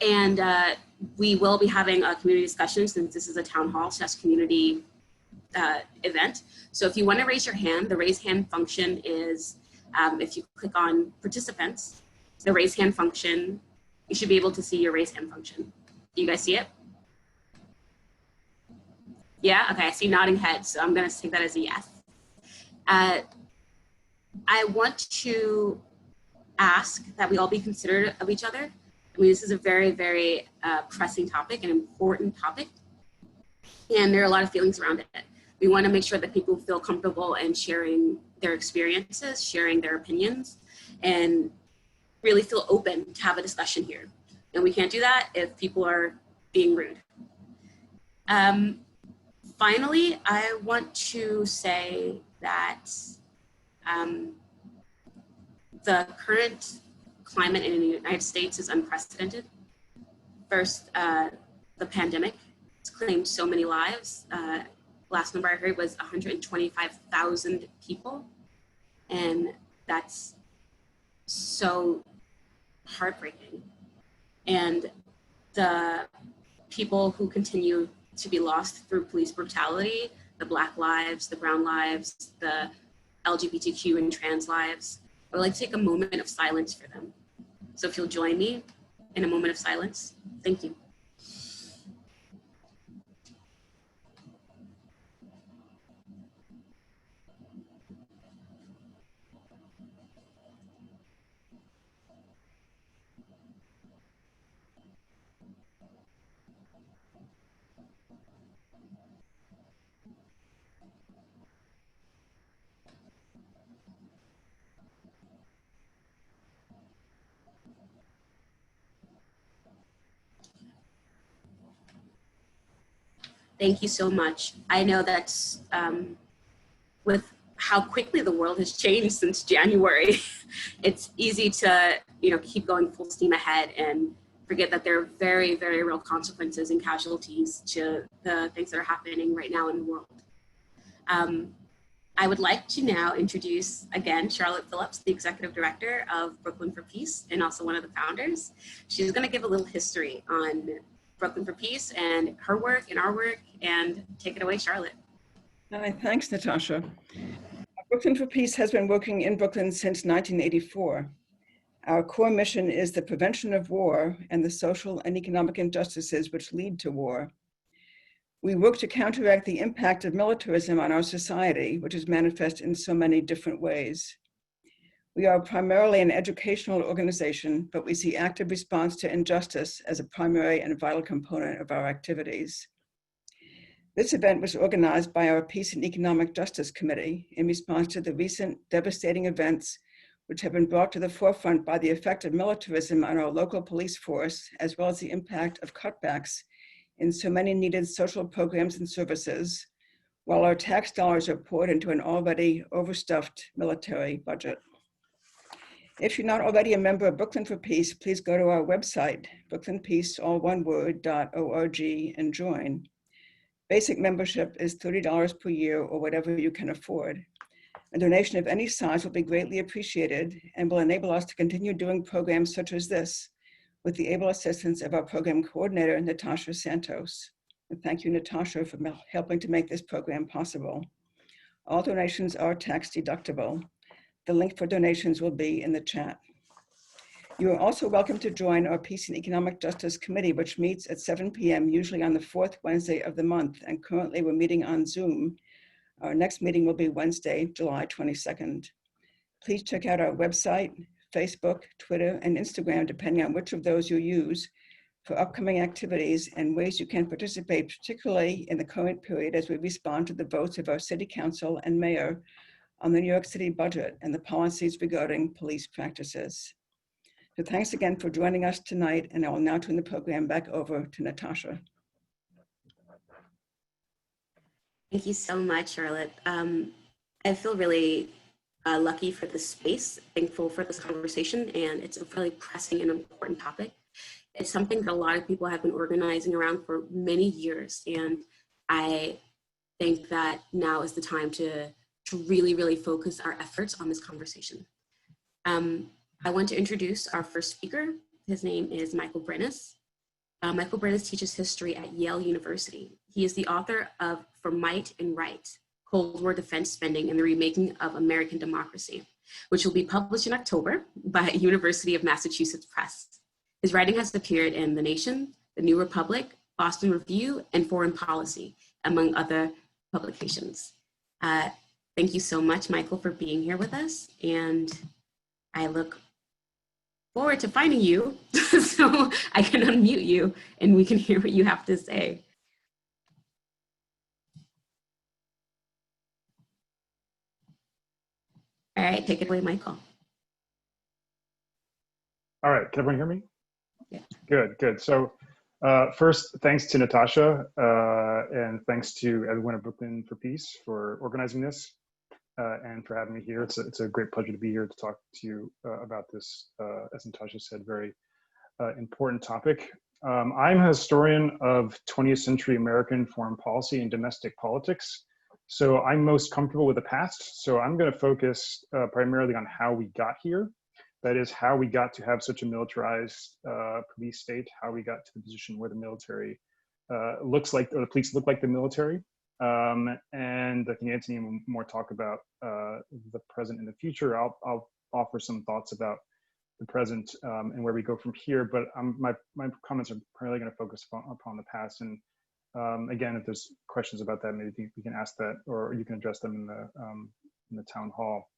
And we will be having a community discussion since this is a town hall / community event. So if you want to raise your hand, the raise hand function is, if you click on participants, the raise hand function, you should be able to see your raise hand function. Do you guys see it? Yeah, okay, I see nodding heads, so I'm gonna take that as a yes. I want to ask that we all be considerate of each other. I mean, this is a very, very pressing topic, an important topic, and there are a lot of feelings around it. We want to make sure that people feel comfortable in sharing their experiences, sharing their opinions, and really feel open to have a discussion here. And we can't do that if people are being rude. Finally, I want to say that the current climate in the United States is unprecedented. First, the pandemic has claimed so many lives. Last number I heard was 125,000 people. And that's so heartbreaking. And the people who continue to be lost through police brutality, the Black lives, the brown lives, the LGBTQ and trans lives, I would like to take a moment of silence for them. So if you'll join me in a moment of silence, thank you. Thank you so much. I know that's with how quickly the world has changed since January, it's easy to keep going full steam ahead and forget that there are very, very real consequences and casualties to the things that are happening right now in the world. I would like to now introduce again Charlotte Phillips, the Executive Director of Brooklyn for Peace and also one of the founders. She's going to give a little history on Brooklyn for Peace and her work and our work, and take it away, Charlotte. Hi, thanks, Natasha. Brooklyn for Peace has been working in Brooklyn since 1984. Our core mission is the prevention of war and the social and economic injustices which lead to war. We work to counteract the impact of militarism on our society, which is manifest in so many different ways. We are primarily an educational organization, but we see active response to injustice as a primary and vital component of our activities. This event was organized by our Peace and Economic Justice Committee in response to the recent devastating events which have been brought to the forefront by the effect of militarism on our local police force, as well as the impact of cutbacks in so many needed social programs and services, while our tax dollars are poured into an already overstuffed military budget. If you're not already a member of Brooklyn for Peace, please go to our website, brooklynpeace, all one word, .org, and join. Basic membership is $30 per year or whatever you can afford. A donation of any size will be greatly appreciated and will enable us to continue doing programs such as this with the able assistance of our program coordinator, Natasha Santos. And thank you, Natasha, for helping to make this program possible. All donations are tax deductible. The link for donations will be in the chat. You are also welcome to join our Peace and Economic Justice Committee, which meets at 7 p.m., usually on the fourth Wednesday of the month, and currently we're meeting on Zoom. Our next meeting will be Wednesday, July 22nd. Please check out our website, Facebook, Twitter, and Instagram, depending on which of those you use, for upcoming activities and ways you can participate, particularly in the current period as we respond to the votes of our City Council and Mayor on the New York City budget and the policies regarding police practices. So thanks again for joining us tonight, and I will now turn the program back over to Natasha. Thank you so much, Charlotte. I feel really lucky for this space, thankful for this conversation, and it's a really pressing and important topic. It's something that a lot of people have been organizing around for many years, and I think that now is the time to really, really focus our efforts on this conversation. I want to introduce our first speaker, His name is Michael Brennis. Michael Brennis teaches history at Yale University. He is the author of For Might and Right, Cold War Defense Spending and the Remaking of American Democracy, which will be published in October by University of Massachusetts Press. His writing has appeared in The Nation, The New Republic, Boston Review, and Foreign Policy, among other publications. Thank you so much, Michael, for being here with us. And I look forward to finding you so I can unmute you and we can hear what you have to say. All right, take it away, Michael. All right, can everyone hear me? Yeah. Good, good. So first, thanks to Natasha and thanks to everyone at Brooklyn for Peace for organizing this and for having me here. It's a great pleasure to be here to talk to you about this, as Natasha said, very important topic. I'm a historian of 20th century American foreign policy and domestic politics. So I'm most comfortable with the past. So I'm going to focus primarily on how we got here. That is how we got to have such a militarized police state, how we got to the position where the military looks like, or the police look like the military. And I think Anthony will more talk about the present and the future. I'll offer some thoughts about the present and where we go from here. But my comments are primarily going to focus upon the past. And again, if there's questions about that, maybe we can ask that, or you can address them in the town hall.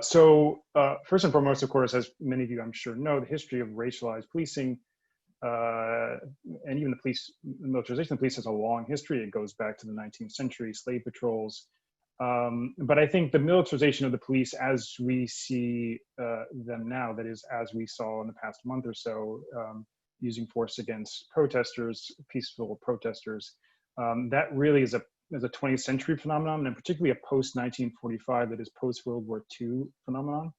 So first and foremost, of course, as many of you I'm sure know, the history of racialized policing and even the militarization of the police has a long history. It goes back to the 19th century, slave patrols. But I think the militarization of the police as we see them now, that is, as we saw in the past month or so, using force against protesters, peaceful protesters, that really is a 20th century phenomenon, and particularly a post-1945, that is post-World War II phenomenon,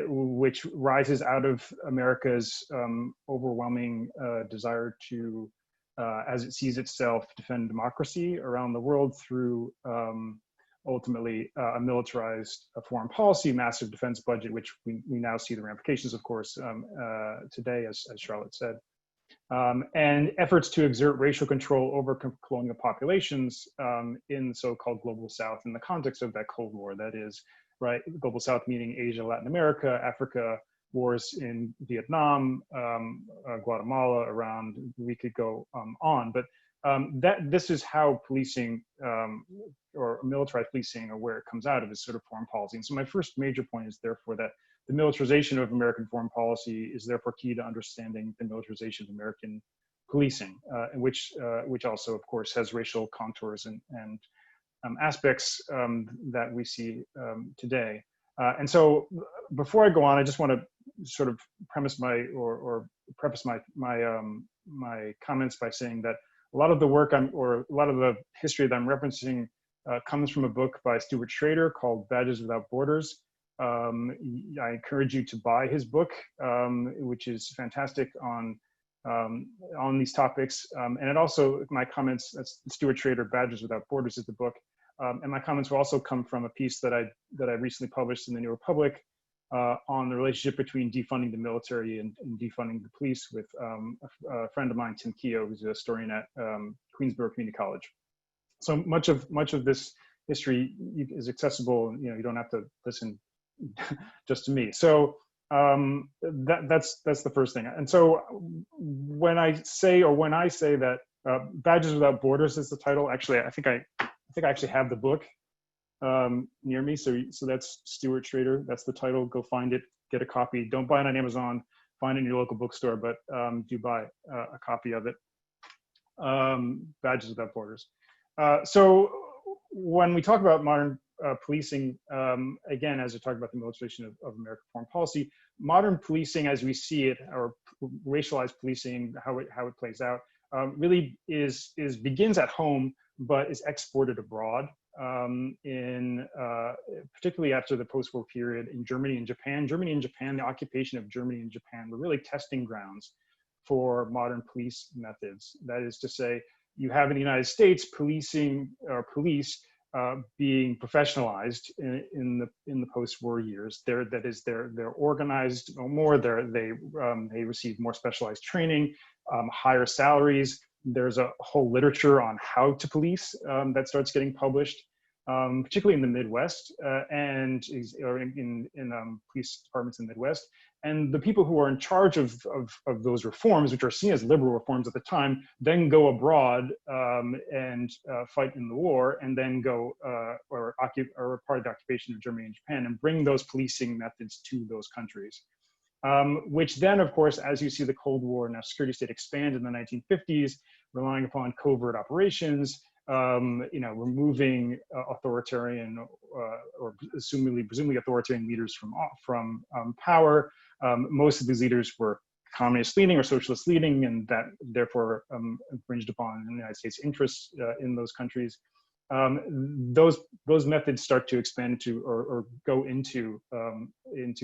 which rises out of America's overwhelming desire to, as it sees itself, defend democracy around the world through ultimately a militarized foreign policy, massive defense budget, which we now see the ramifications, of course, today, as Charlotte said. And efforts to exert racial control over colonial populations in the so-called global South in the context of that Cold War. That is, right, global South meaning Asia, Latin America, Africa, wars in Vietnam, Guatemala, around, we could go on. But this is how policing or militarized policing, or where it comes out of, is sort of foreign policy. And so my first major point is therefore that the militarization of American foreign policy is therefore key to understanding the militarization of American policing, which also, of course, has racial contours and aspects that we see today. And so, before I go on, I just want to sort of premise preface my comments by saying that a lot of the work or a lot of the history that I'm referencing comes from a book by Stuart Schrader called Badges Without Borders. I encourage you to buy his book, which is fantastic on these topics. And it also, my comments, that's Stuart Schrader, Badges Without Borders is the book. And my comments will also come from a piece that I recently published in the New Republic on the relationship between defunding the military and defunding the police with a friend of mine, Tim Keogh, who's a historian at Queensborough Community College. So much of this history is accessible. You don't have to listen just to me. So that's the first thing. And so when I say that Badges Without Borders is the title, actually, I think I actually have the book near me. So that's Stuart Schrader. That's the title. Go find it. Get a copy. Don't buy it on Amazon. Find it in your local bookstore, but do buy a copy of it. Badges Without Borders. So when we talk about modern policing, again, as I talk about the militarization of American foreign policy, modern policing as we see it, or racialized policing, how it plays out, really begins at home, but is exported abroad. Particularly after the post-war period in Germany and Japan. The occupation of Germany and Japan were really testing grounds for modern police methods. That is to say, you have in the United States police being professionalized in the post-war years. They're organized more. They receive more specialized training, higher salaries. There's a whole literature on how to police that starts getting published, particularly in the Midwest or in police departments in the Midwest. And the people who are in charge of those reforms, which are seen as liberal reforms at the time, then go abroad and fight in the war, and then go or part of the occupation of Germany and Japan, and bring those policing methods to those countries. Which then, of course, as you see the Cold War and security state expand in the 1950s, relying upon covert operations, removing authoritarian or presumably authoritarian leaders from power. Most of these leaders were communist leaning or socialist leaning, and that therefore infringed upon the United States interests in those countries. Those methods start to expand to or go into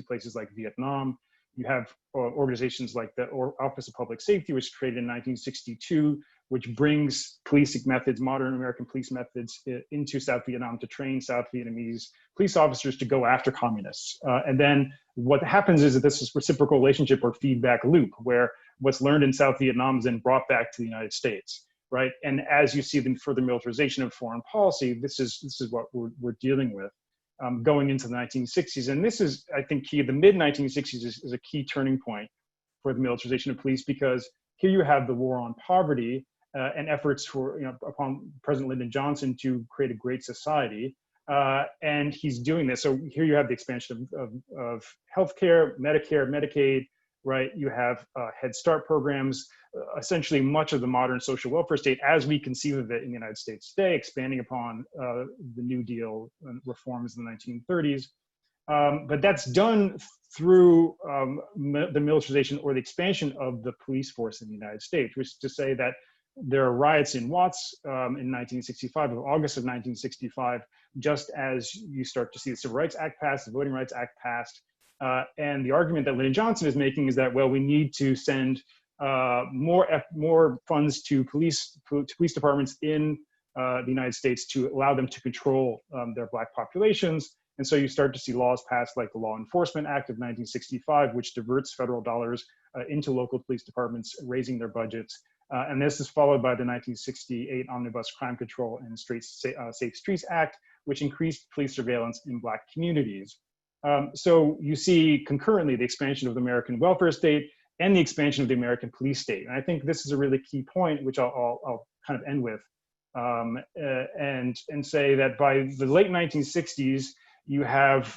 places like Vietnam. You have organizations like the Office of Public Safety, which was created in 1962, which brings policing methods, modern American police methods, into South Vietnam to train South Vietnamese police officers to go after communists. And then what happens is that this is reciprocal relationship or feedback loop, where what's learned in South Vietnam is then brought back to the United States, right? And as you see the further militarization of foreign policy, this is what we're dealing with. Going into the 1960s. And this is, I think, key. The mid-1960s is a key turning point for the militarization of police, because here you have the war on poverty and efforts upon President Lyndon Johnson to create a great society. And he's doing this. So here you have the expansion of healthcare, Medicare, Medicaid, right? You have Head Start programs, essentially much of the modern social welfare state as we conceive of it in the United States today, expanding upon the New Deal reforms in the 1930s. But that's done through the militarization or the expansion of the police force in the United States, which is to say that there are riots in Watts in 1965, of August of 1965, just as you start to see the Civil Rights Act passed, the Voting Rights Act passed. And the argument that Lyndon Johnson is making is that, well, we need to send more funds to police departments in the United States to allow them to control their Black populations. And so you start to see laws passed like the Law Enforcement Act of 1965, which diverts federal dollars into local police departments, raising their budgets. And this is followed by the 1968 Omnibus Crime Control and Safe Streets Act, which increased police surveillance in Black communities. So you see concurrently the expansion of the American welfare state and the expansion of the American police state. And I think this is a really key point, which I'll kind of end with, and say that by the late 1960s, you have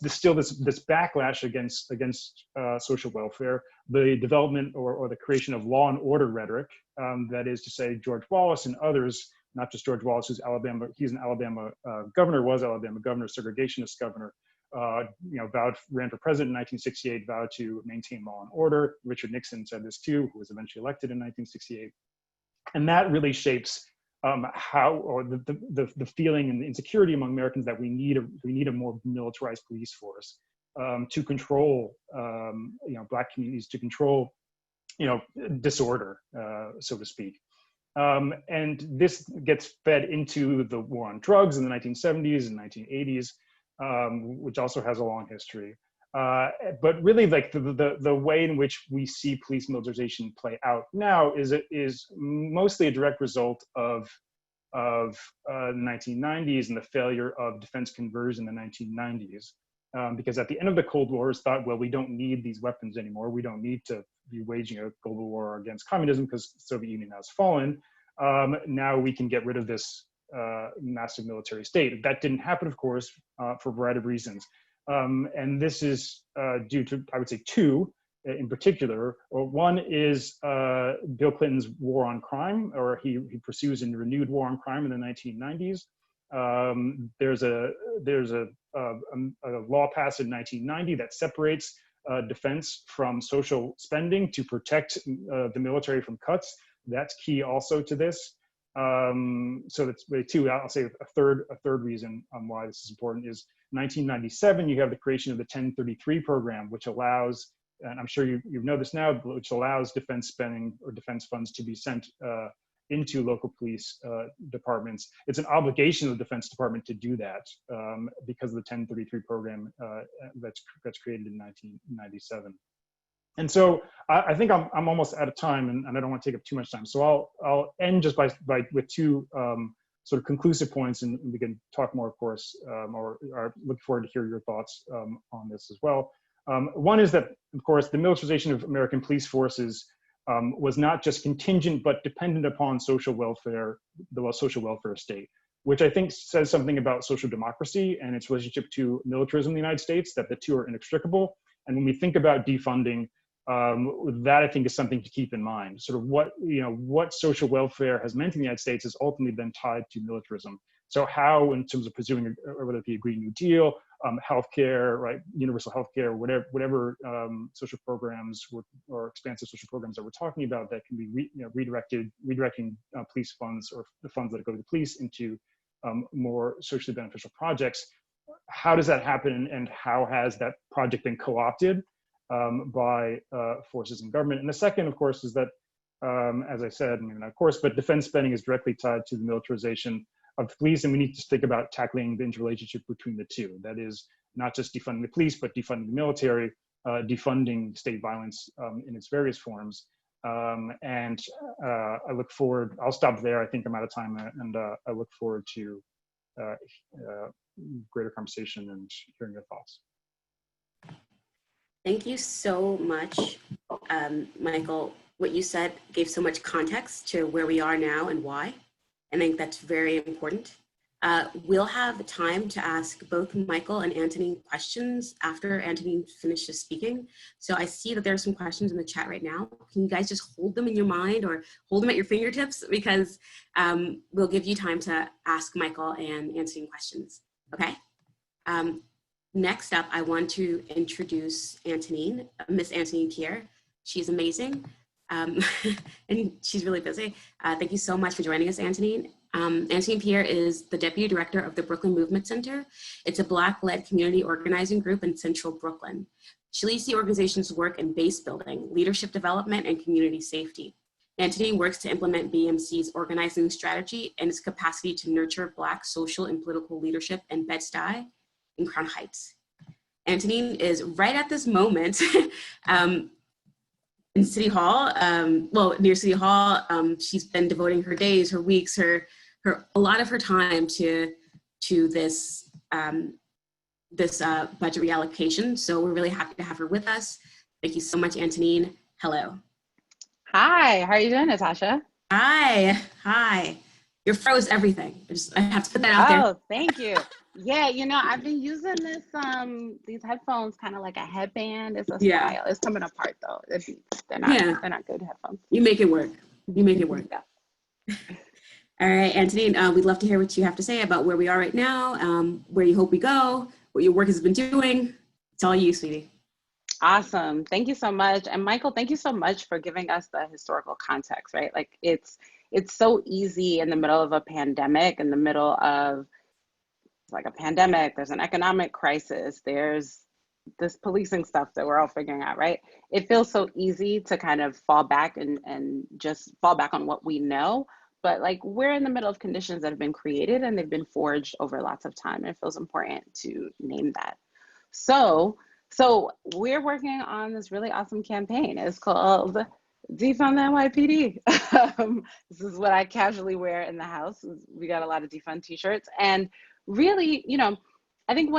still this backlash against social welfare, the development or the creation of law and order rhetoric. That is to say, George Wallace and others, not just George Wallace, he's an Alabama governor, segregationist governor, ran for president in 1968, vowed to maintain law and order. Richard Nixon said this too, who was eventually elected in 1968. And that really shapes the feeling and the insecurity among Americans that we need a more militarized police force to control Black communities, to control disorder, so to speak. And this gets fed into the war on drugs in the 1970s and 1980s, which also has a long history. But really, like the way in which we see police militarization play out now is mostly a direct result of the 1990s and the failure of defense conversion in the 1990s. Because at the end of the Cold War, it's thought, well, we don't need these weapons anymore. We don't need to be waging a global war against communism because the Soviet Union has fallen. Now we can get rid of this massive military state. That didn't happen, of course, for a variety of reasons. And this is due to, I would say, two in particular. One is Bill Clinton's war on crime, or he pursues a renewed war on crime in the 1990s. There's a law passed in 1990 that separates defense from social spending to protect the military from cuts. That's key also to this. So that's really two. I'll say a third reason why this is important is 1997. You have the creation of the 1033 program, which allows, and I'm sure you know this now, which allows defense spending or defense funds to be sent into local police departments. It's an obligation of the Defense Department to do that because of the 1033 program that's created in 1997. And so I think I'm almost out of time, and I don't want to take up too much time. So I'll end just with two sort of conclusive points, and we can talk more, of course, or look forward to hear your thoughts on this as well. One is that, of course, the militarization of American police forces was not just contingent, but dependent upon social welfare, the social welfare state, which I think says something about social democracy and its relationship to militarism in the United States, that the two are inextricable. And when we think about defunding, that I think is something to keep in mind. Sort of what social welfare has meant in the United States is ultimately then tied to militarism. So how, in terms of pursuing whether it be a Green New Deal, healthcare, right, universal healthcare, whatever social programs or expansive social programs that we're talking about that can be redirecting police funds or the funds that go to the police into more socially beneficial projects. How does that happen, and how has that project been co-opted by forces in government? And the second, of course, is that, as I said, maybe not of course, but defense spending is directly tied to the militarization of the police, and we need to think about tackling the interrelationship between the two. That is not just defunding the police, but defunding the military, defunding state violence in its various forms. And I look forward, I'll stop there. I think I'm out of time, and I look forward to greater conversation and hearing your thoughts. Thank you so much, Michael. What you said gave so much context to where we are now and why. I think that's very important. We'll have time to ask both Michael and Anthony questions after Anthony finishes speaking. So I see that there are some questions in the chat right now. Can you guys just hold them in your mind or hold them at your fingertips? Because we'll give you time to ask Michael and Anthony questions, okay? Next up, I want to introduce Antonine, Miss Antonine Pierre. She's amazing. And she's really busy. Thank you so much for joining us, Antonine. Antonine Pierre is the Deputy Director of the Brooklyn Movement Center. It's a Black-led community organizing group in central Brooklyn. She leads the organization's work in base building, leadership development, and community safety. Antonine works to implement BMC's organizing strategy and its capacity to nurture Black social and political leadership in Bed-Stuy and Crown Heights. Antonine is right at this moment in City Hall, near City Hall. She's been devoting her days, her weeks, a lot of her time to this budget reallocation. So we're really happy to have her with us. Thank you so much, Antonine. Hello. Hi, how are you doing, Natasha? Hi. Your froze everything. I have to put that out there. Oh, thank you. Yeah, you know, I've been using this these headphones kind of like a headband. It's a style. It's coming apart though. They're not good headphones. You make it work. Yeah. All right, Antonine, we'd love to hear what you have to say about where we are right now, where you hope we go, what your work has been doing. It's all you, sweetie. Awesome. Thank you so much. And Michael, thank you so much for giving us the historical context, right? Like it's so easy in the middle of a pandemic, in the middle of like a pandemic, there's an economic crisis, there's this policing stuff that we're all figuring out, right? It feels so easy to kind of fall back and just fall back on what we know. But like we're in the middle of conditions that have been created and they've been forged over lots of time. And it feels important to name that. So we're working on this really awesome campaign. It's called Defund the NYPD. This is what I casually wear in the house. We got a lot of defund t-shirts. And really, you know, I think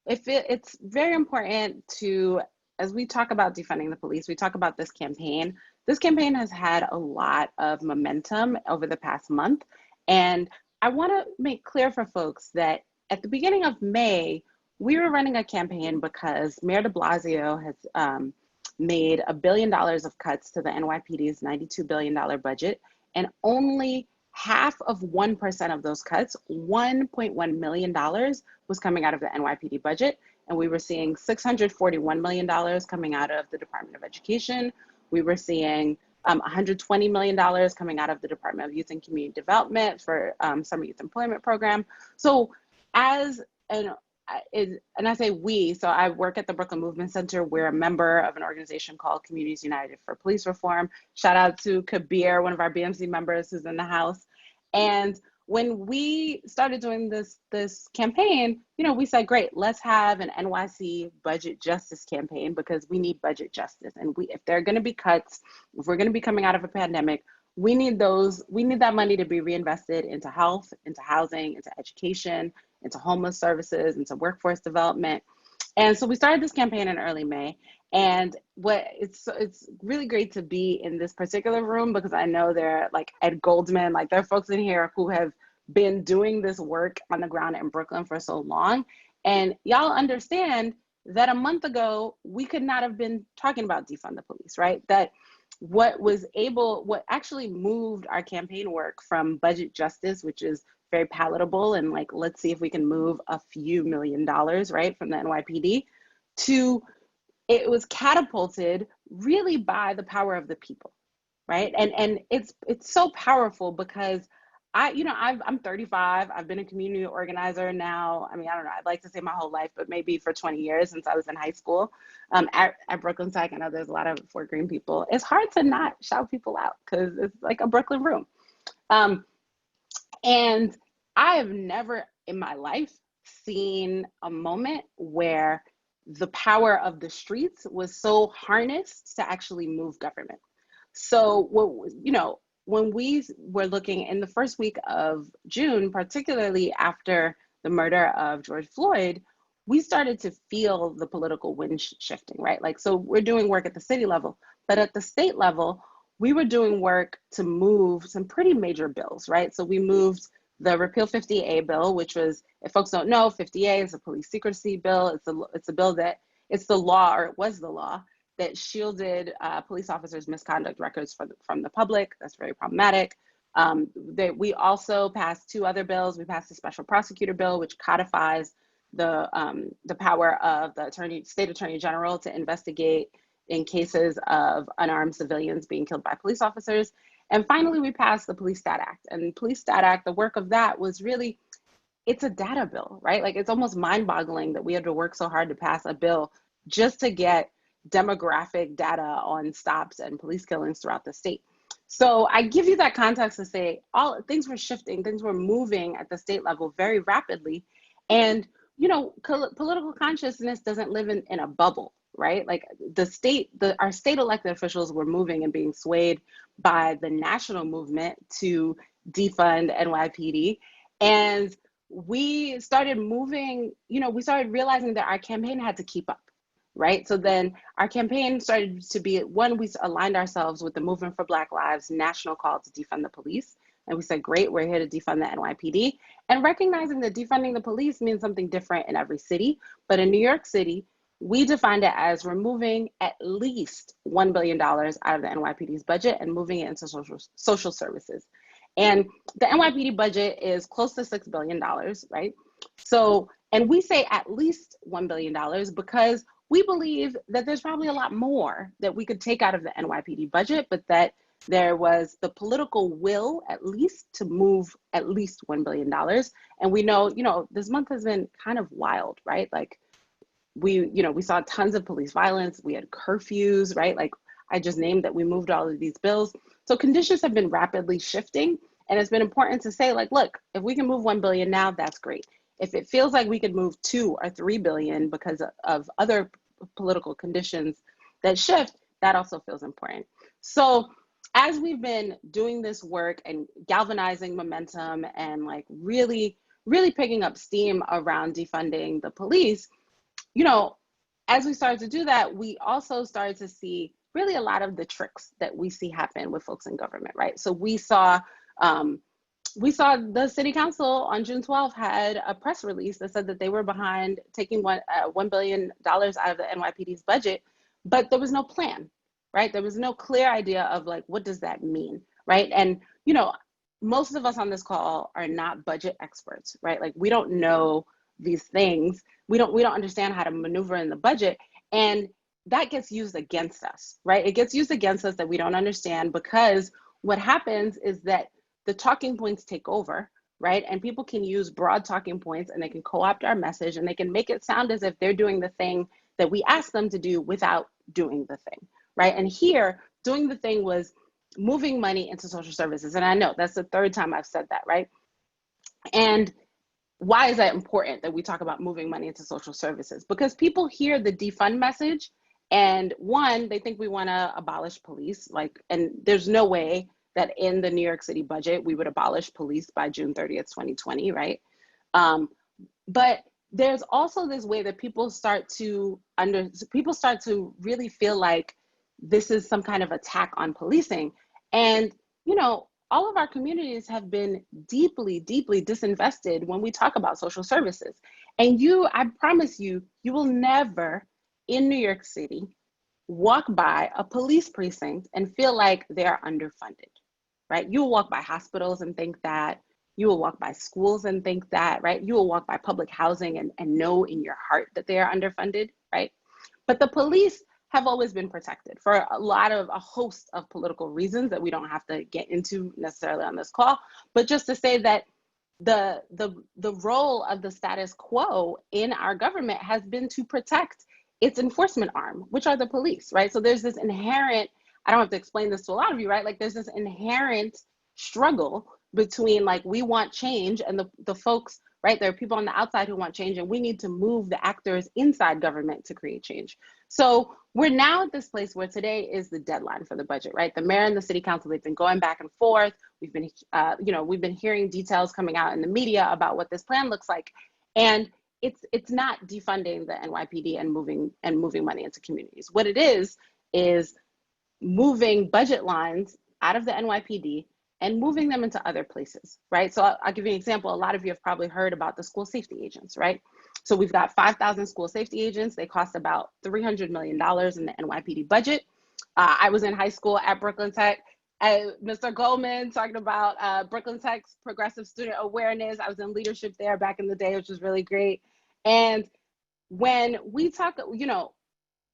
it's very important to, as we talk about defunding the police, we talk about this campaign. This campaign has had a lot of momentum over the past month. And I want to make clear for folks that at the beginning of May, we were running a campaign because Mayor de Blasio has made $1 billion of cuts to the NYPD's $92 billion budget, and only half of 1% of those cuts, $1.1 million, was coming out of the NYPD budget. And we were seeing $641 million coming out of the Department of Education. We were seeing $120 million coming out of the Department of Youth and Community Development for Summer Youth Employment Program. So as an and I say we, so I work at the Brooklyn Movement Center. We're a member of an organization called Communities United for Police Reform. Shout out to Kabir, one of our BMC members who's in the house. And when we started doing this campaign, we said, great, let's have an NYC budget justice campaign, because we need budget justice. And if there are going to be cuts, if we're going to be coming out of a pandemic, we need that money to be reinvested into health, into housing, into education, into homeless services, into workforce development. And so we started this campaign in early May. And it's really great to be in this particular room, because I know there, like Ed Goldman, like there are folks in here who have been doing this work on the ground in Brooklyn for so long. And y'all understand that a month ago, we could not have been talking about defund the police, right? That what actually moved our campaign work from budget justice, which is very palatable, and like, let's see if we can move a few $1 million, right, from the NYPD, to it was catapulted really by the power of the people, right? And it's so powerful, because I'm 35. I've been a community organizer now. I mean, I don't know, I'd like to say my whole life, but maybe for 20 years since I was in high school. At Brooklyn Tech, I know there's a lot of Fort Greene people. It's hard to not shout people out, because it's like a Brooklyn room. And I have never in my life seen a moment where the power of the streets was so harnessed to actually move government. So, when we were looking in the first week of June, particularly after the murder of George Floyd, we started to feel the political wind shifting, right? Like, so we're doing work at the city level, but at the state level, we were doing work to move some pretty major bills, right? So we moved the Repeal 50A bill, which was, if folks don't know, 50A is a police secrecy bill. It's a bill that, it's the law, or it was the law, that shielded police officers' misconduct records from the public. That's very problematic. We also passed two other bills. We passed a special prosecutor bill, which codifies the power of the state attorney general to investigate in cases of unarmed civilians being killed by police officers. And finally, we passed the Police Stat Act. And Police Stat Act, the work of that was really, it's a data bill, right? Like, it's almost mind-boggling that we had to work so hard to pass a bill just to get demographic data on stops and police killings throughout the state. So I give you that context to say things were shifting, things were moving at the state level very rapidly. And, political consciousness doesn't live in a bubble, right? Like our state elected officials were moving and being swayed by the national movement to defund NYPD. And we started moving, we started realizing that our campaign had to keep up. Right. So then our campaign started to be, one, we aligned ourselves with the Movement for Black Lives national call to defund the police. And we said, great, we're here to defund the NYPD. And recognizing that defunding the police means something different in every city. But in New York City, we defined it as removing at least $1 billion out of the NYPD's budget and moving it into social services. And the NYPD budget is close to $6 billion, right? So, and we say at least $1 billion because we believe that there's probably a lot more that we could take out of the NYPD budget, but that there was the political will, at least, to move at least $1 billion. And we know, this month has been kind of wild, right? Like we saw tons of police violence. We had curfews, right? Like I just named that we moved all of these bills. So conditions have been rapidly shifting. And it's been important to say, like, look, if we can move 1 billion now, that's great. If it feels like we could move 2 or 3 billion because of other political conditions that shift, that also feels important. So as we've been doing this work and galvanizing momentum and like really picking up steam around defunding the police, as we started to do that, we also started to see really a lot of the tricks that we see happen with folks in government, right? So we saw the city council on June 12th had a press release that said that they were behind taking $1 billion out of the NYPD's budget, but there was no plan, right? There was no clear idea of like, what does that mean, right? And, most of us on this call are not budget experts, right? Like we don't know these things. We don't understand how to maneuver in the budget. And that gets used against us, right? It gets used against us that we don't understand, because what happens is that the talking points take over, right? And people can use broad talking points and they can co-opt our message and they can make it sound as if they're doing the thing that we asked them to do without doing the thing, right? And here, doing the thing was moving money into social services. And I know that's the third time I've said that, right? And why is that important that we talk about moving money into social services? Because people hear the defund message and one, they think we want to abolish police, like, and there's no way that in the New York City budget, we would abolish police by June 30th, 2020, right? But there's also this way that people start to really feel like this is some kind of attack on policing. And, you know, all of our communities have been deeply, deeply disinvested when we talk about social services. And I promise you, you will never in New York City walk by a police precinct and feel like they are underfunded, right? You will walk by hospitals and think that. You will walk by schools and think that, right? You will walk by public housing and know in your heart that they are underfunded, right? But the police have always been protected for a host of political reasons that we don't have to get into necessarily on this call, but just to say that the role of the status quo in our government has been to protect its enforcement arm, which are the police, right? So there's this inherent, I don't have to explain this to a lot of you, right? Like there's this inherent struggle between like, we want change and the folks, right? There are people on the outside who want change and we need to move the actors inside government to create change. So we're now at this place where today is the deadline for the budget, right? The mayor and the city council, they've been going back and forth. We've been, we've been hearing details coming out in the media about what this plan looks like. And it's not defunding the NYPD and moving money into communities. What it is moving budget lines out of the NYPD and moving them into other places, right? So I'll give you an example. A lot of you have probably heard about the school safety agents, right? So we've got 5,000 school safety agents. They cost about $300 million in the NYPD budget. I was in high school at Brooklyn Tech. Mr. Goldman talking about Brooklyn Tech's progressive student awareness. I was in leadership there back in the day, which was really great. And when we talk, you know,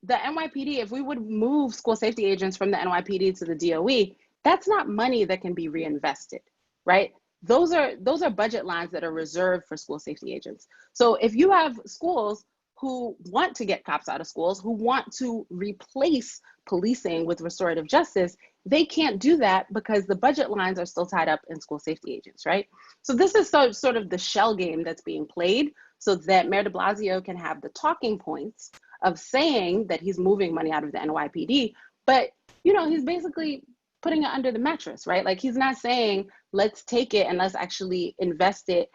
the NYPD, if we would move school safety agents from the NYPD to the DOE, that's not money that can be reinvested, right? Those are budget lines that are reserved for school safety agents. So if you have schools who want to get cops out of schools, who want to replace policing with restorative justice, they can't do that because the budget lines are still tied up in school safety agents, right? So this is sort of the shell game that's being played so that Mayor de Blasio can have the talking points of saying that he's moving money out of the NYPD, but you know, he's basically putting it under the mattress, right? Like he's not saying, let's take it and let's actually invest it,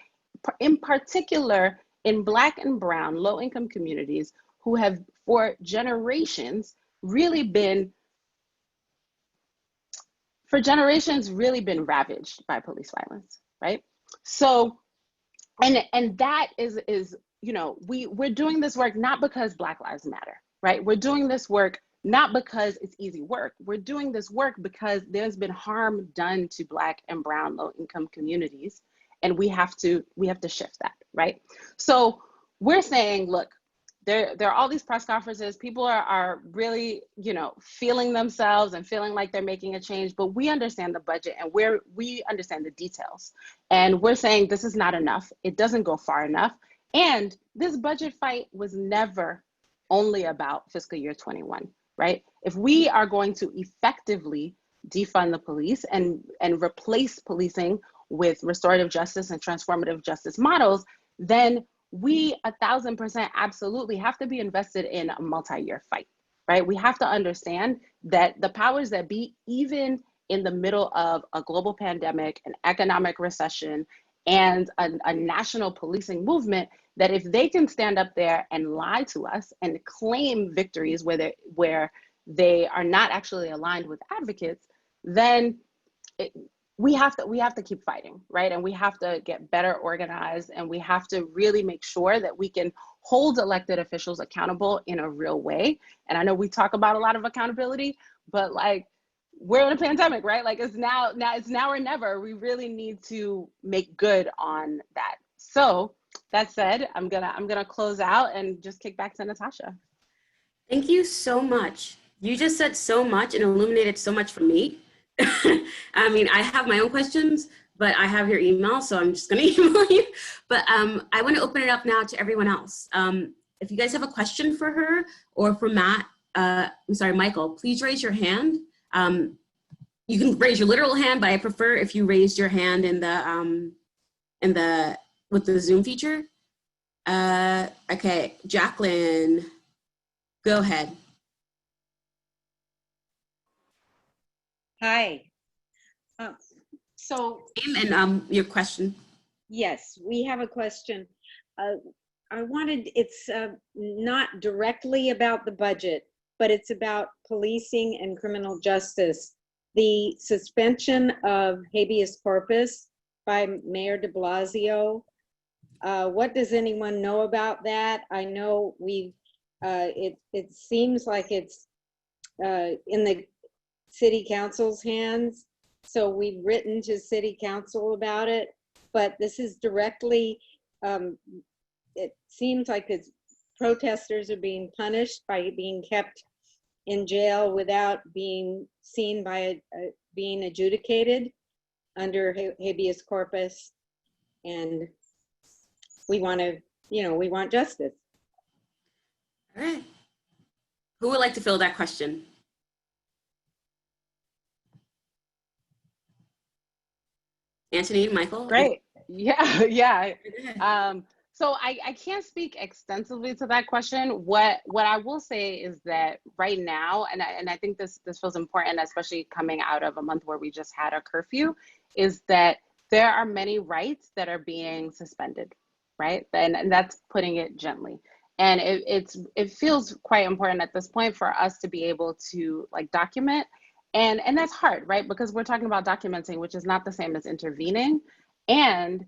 in particular in Black and brown low-income communities who have for generations really been ravaged by police violence, right? So, and that is you know, we're doing this work not because Black Lives Matter, right? We're doing this work not because it's easy work. We're doing this work because there's been harm done to Black and brown low-income communities, and we have to shift that, right? So we're saying, look, there are all these press conferences. People are really, you know, feeling themselves and feeling like they're making a change, but we understand the budget and we understand the details. And we're saying this is not enough. It doesn't go far enough. And this budget fight was never only about fiscal year 21, right? If we are going to effectively defund the police and replace policing with restorative justice and transformative justice models, then we 1,000% absolutely have to be invested in a multi-year fight, right? We have to understand that the powers that be, even in the middle of a global pandemic, an economic recession, and a national policing movement, that if they can stand up there and lie to us and claim victories where they are not actually aligned with advocates, then we have to keep fighting, right? And we have to get better organized, and we have to really make sure that we can hold elected officials accountable in a real way. And I know we talk about a lot of accountability, but like, we're in a pandemic, right? Like it's now or never. We really need to make good on that. So that said, I'm gonna close out and just kick back to Natasha. Thank you so much. You just said so much and illuminated so much for me. I mean, I have my own questions, but I have your email, so I'm just going to email you. But I want to open it up now to everyone else. If you guys have a question for her or for Matt, I'm sorry, Michael, please raise your hand. You can raise your literal hand, but I prefer if you raised your hand in the with the Zoom feature. Okay, Jacqueline, go ahead. Hi. And your question. Yes, we have a question. I wanted, it's not directly about the budget, but it's about policing and criminal justice. The suspension of habeas corpus by Mayor de Blasio. What does anyone know about that? I know it seems like it's in the city council's hands. So we've written to city council about it, but this is directly, it seems like the protesters are being punished by being kept in jail without being seen by being adjudicated under habeas corpus. And we want to, we want justice. All right. Who would like to fill that question? Anthony, Michael? Great. Yeah, yeah. So I can't speak extensively to that question. What I will say is that right now, and I think this feels important, especially coming out of a month where we just had a curfew, is that there are many rights that are being suspended, right? And that's putting it gently. And it feels quite important at this point for us to be able to like document. And that's hard, right? Because we're talking about documenting, which is not the same as intervening. And,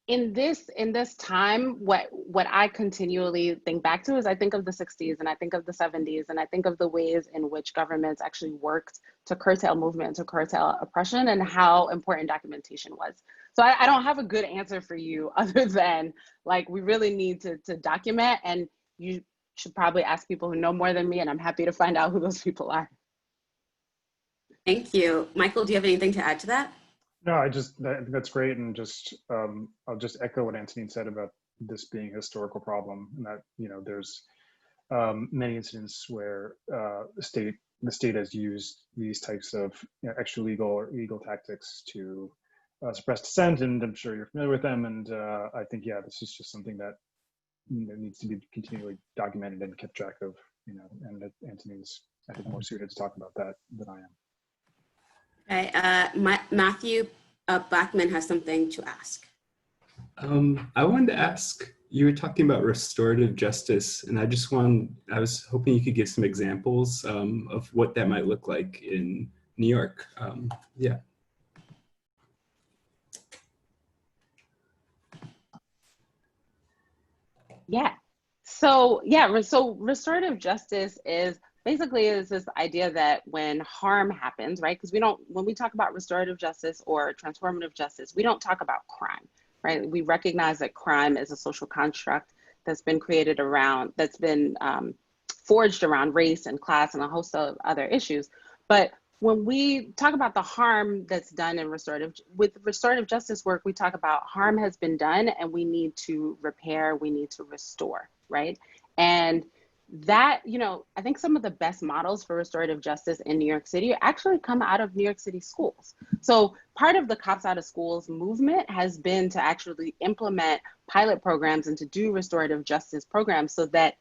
in this time, what I continually think back to is I think of the 60s and I think of the 70s and I think of the ways in which governments actually worked to curtail movement, to curtail oppression, and how important documentation was. So I don't have a good answer for you other than like we really need to document, and you should probably ask people who know more than me, and I'm happy to find out who those people are. Thank you. Michael, do you have anything to add to that? No, I think that's great. And just, I'll just echo what Antonine said about this being a historical problem, and that, there's many incidents where the state has used these types of extra legal or illegal tactics to suppress dissent, and I'm sure you're familiar with them. And I think, yeah, this is just something that needs to be continually documented and kept track of, and Antonine's, I think, more suited to talk about that than I am. Okay, Matthew Blackman has something to ask. I wanted to ask, you were talking about restorative justice, and I was hoping you could give some examples of what that might look like in New York. Yeah. Yeah. So restorative justice is basically this idea that when harm happens, right? Because when we talk about restorative justice or transformative justice, we don't talk about crime, right? We recognize that crime is a social construct that's been created around, that's been forged around race and class and a host of other issues. But when we talk about the harm that's done in restorative justice work, we talk about harm has been done and we need to repair, we need to restore, right? And that, I think some of the best models for restorative justice in New York City actually come out of New York City schools. So part of the Cops Out of Schools movement has been to actually implement pilot programs and to do restorative justice programs so that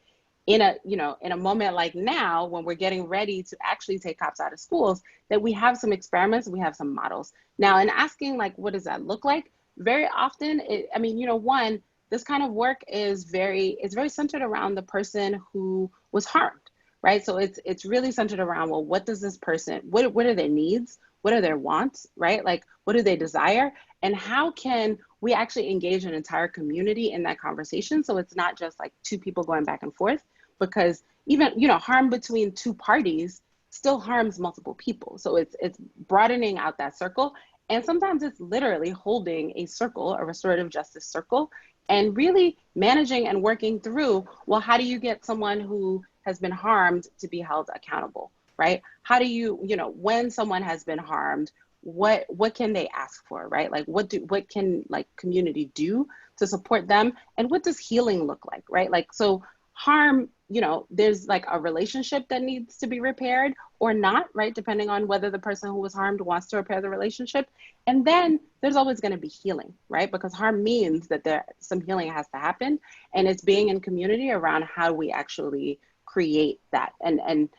in a moment like now, when we're getting ready to actually take cops out of schools, that we have some experiments, we have some models. Now, in asking like, what does that look like? Very often, one, this kind of work is very centered around the person who was harmed, right? So it's really centered around, well, what does this person, what are their needs? What are their wants, right? Like, what do they desire? And how can we actually engage an entire community in that conversation? So it's not just like two people going back and forth, because even, harm between two parties still harms multiple people. So it's broadening out that circle. And sometimes it's literally holding a circle, a restorative justice circle, and really managing and working through, well, how do you get someone who has been harmed to be held accountable, right? How do you, when someone has been harmed, what can they ask for, right? Like what can like community do to support them, and what does healing look like, right? Like, so harm, you know, there's like a relationship that needs to be repaired or not, right? Depending on whether the person who was harmed wants to repair the relationship. And then there's always going to be healing, right? Because harm means that there some healing has to happen, and it's being in community around how we actually create that. And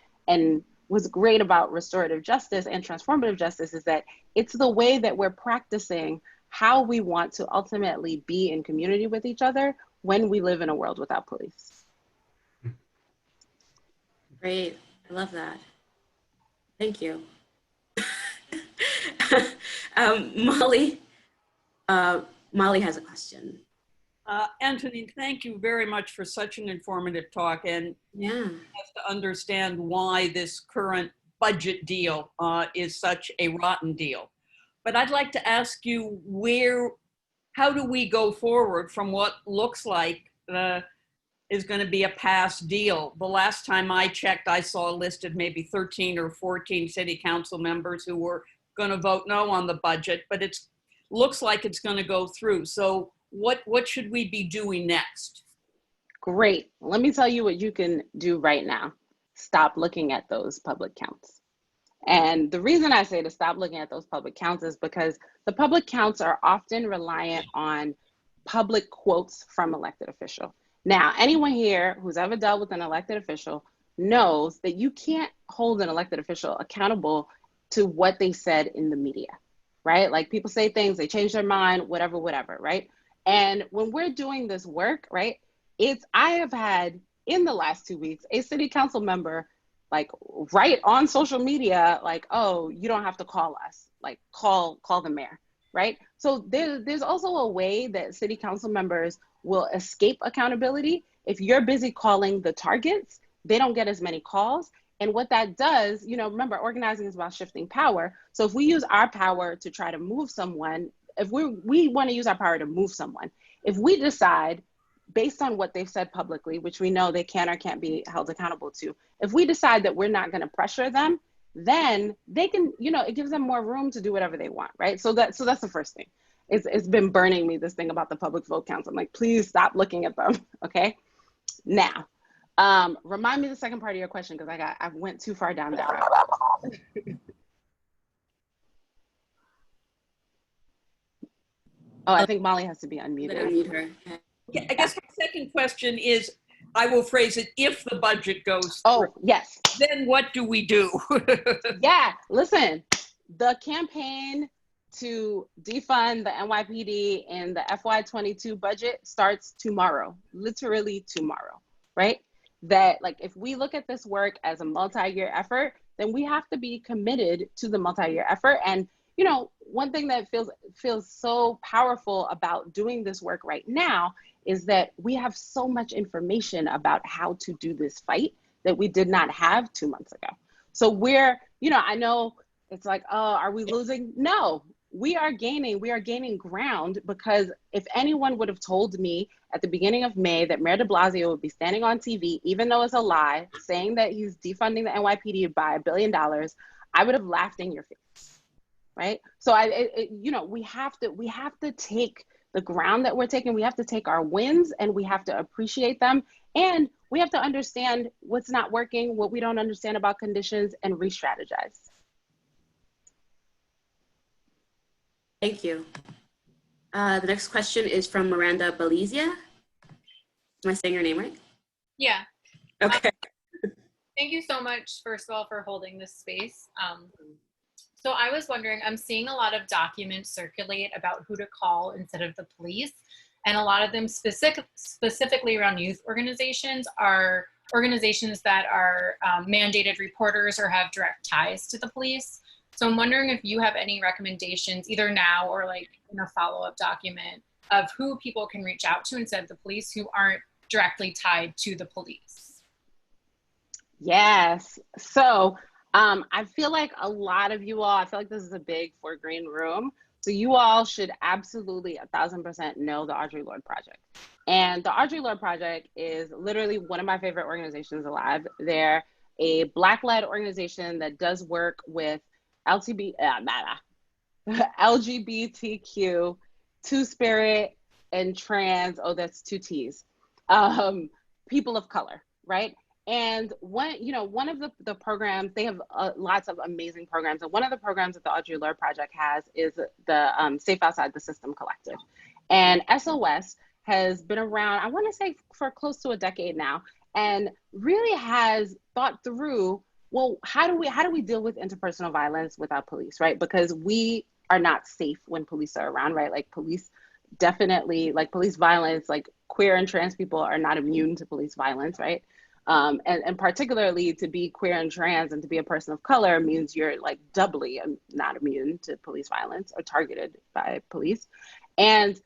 what's great about restorative justice and transformative justice is that it's the way that we're practicing how we want to ultimately be in community with each other when we live in a world without police. Great, I love that. Thank you. Molly has a question. Anthony, thank you very much for such an informative talk, and Yeah, us to understand why this current budget deal is such a rotten deal. But I'd like to ask you, how do we go forward from what looks like is going to be a past deal? The last time I checked, I saw listed maybe 13 or 14 city council members who were going to vote no on the budget, but it looks like it's going to go through. So what should we be doing next? Great. Let me tell you what you can do right now. Stop looking at those public counts. And the reason I say to stop looking at those public counts is because the public counts are often reliant on public quotes from elected official. Now, anyone here who's ever dealt with an elected official knows that you can't hold an elected official accountable to what they said in the media, right? Like, people say things, they change their mind, whatever, right? And when we're doing this work, right, I have had in the last 2 weeks, a city council member like write on social media, like, oh, you don't have to call us, like call the mayor, right? So there's also a way that city council members will escape accountability. If you're busy calling the targets, they don't get as many calls. And what that does, you know, remember, organizing is about shifting power. So if we use our power to try to move someone, if we want to use our power to move someone, if we decide based on what they've said publicly, which we know they can or can't be held accountable to, if we decide that we're not going to pressure them, then they can, you know, it gives them more room to do whatever they want, right? So that's the first thing. It's been burning me, this thing about the public vote counts. I'm like, please stop looking at them, okay? Now, remind me the second part of your question, because I went too far down that route. Oh, I think Molly has to be unmuted. Unmute her. Yeah, I guess my second question is, I will phrase it, if the budget goes through, yes, then what do we do? Yeah, listen, the campaign to defund the NYPD in the FY22 budget starts tomorrow, literally tomorrow, right? That, like, if we look at this work as a multi-year effort, then we have to be committed to the multi-year effort. And, you know, one thing that feels so powerful about doing this work right now is that we have so much information about how to do this fight that we did not have 2 months ago. So we're, you know, I know it's like, oh, are we losing? No, we are gaining ground, because if anyone would have told me at the beginning of May that Mayor de Blasio would be standing on TV, even though it's a lie, saying that he's defunding the NYPD by $1 billion, I would have laughed in your face, right? So you know, we have to take the ground that we're taking. We have to take our wins and we have to appreciate them. And we have to understand what's not working, what we don't understand about conditions, and re-strategize. Thank you. The next question is from Miranda Belizia. Am I saying your name right? Yeah. Okay. Thank you so much, first of all, for holding this space. So I was wondering, I'm seeing a lot of documents circulate about who to call instead of the police. And a lot of them specifically around youth organizations are organizations that are mandated reporters or have direct ties to the police. So I'm wondering if you have any recommendations, either now or like in a follow-up document, of who people can reach out to instead of the police who aren't directly tied to the police. Yes. So I feel like a lot of you all, I feel like this is a big 4 green room. So you all should absolutely 1000% know the Audre Lorde Project. And the Audre Lorde Project is literally one of my favorite organizations alive. They're a Black-led organization that does work with LGBTQ, Two-Spirit, and trans, oh, that's two T's, people of color, right? And one of the programs, they have lots of amazing programs. And one of the programs that the Audre Lorde Project has is the Safe Outside the System Collective. And SOS has been around, I want to say, for close to a decade now, and really has thought through, well, how do we deal with interpersonal violence without police, right? Because we are not safe when police are around, right? Like police definitely, like police violence, like queer and trans people are not immune to police violence, right? And particularly to be queer and trans and to be a person of color means you're like doubly not immune to police violence or targeted by police. And,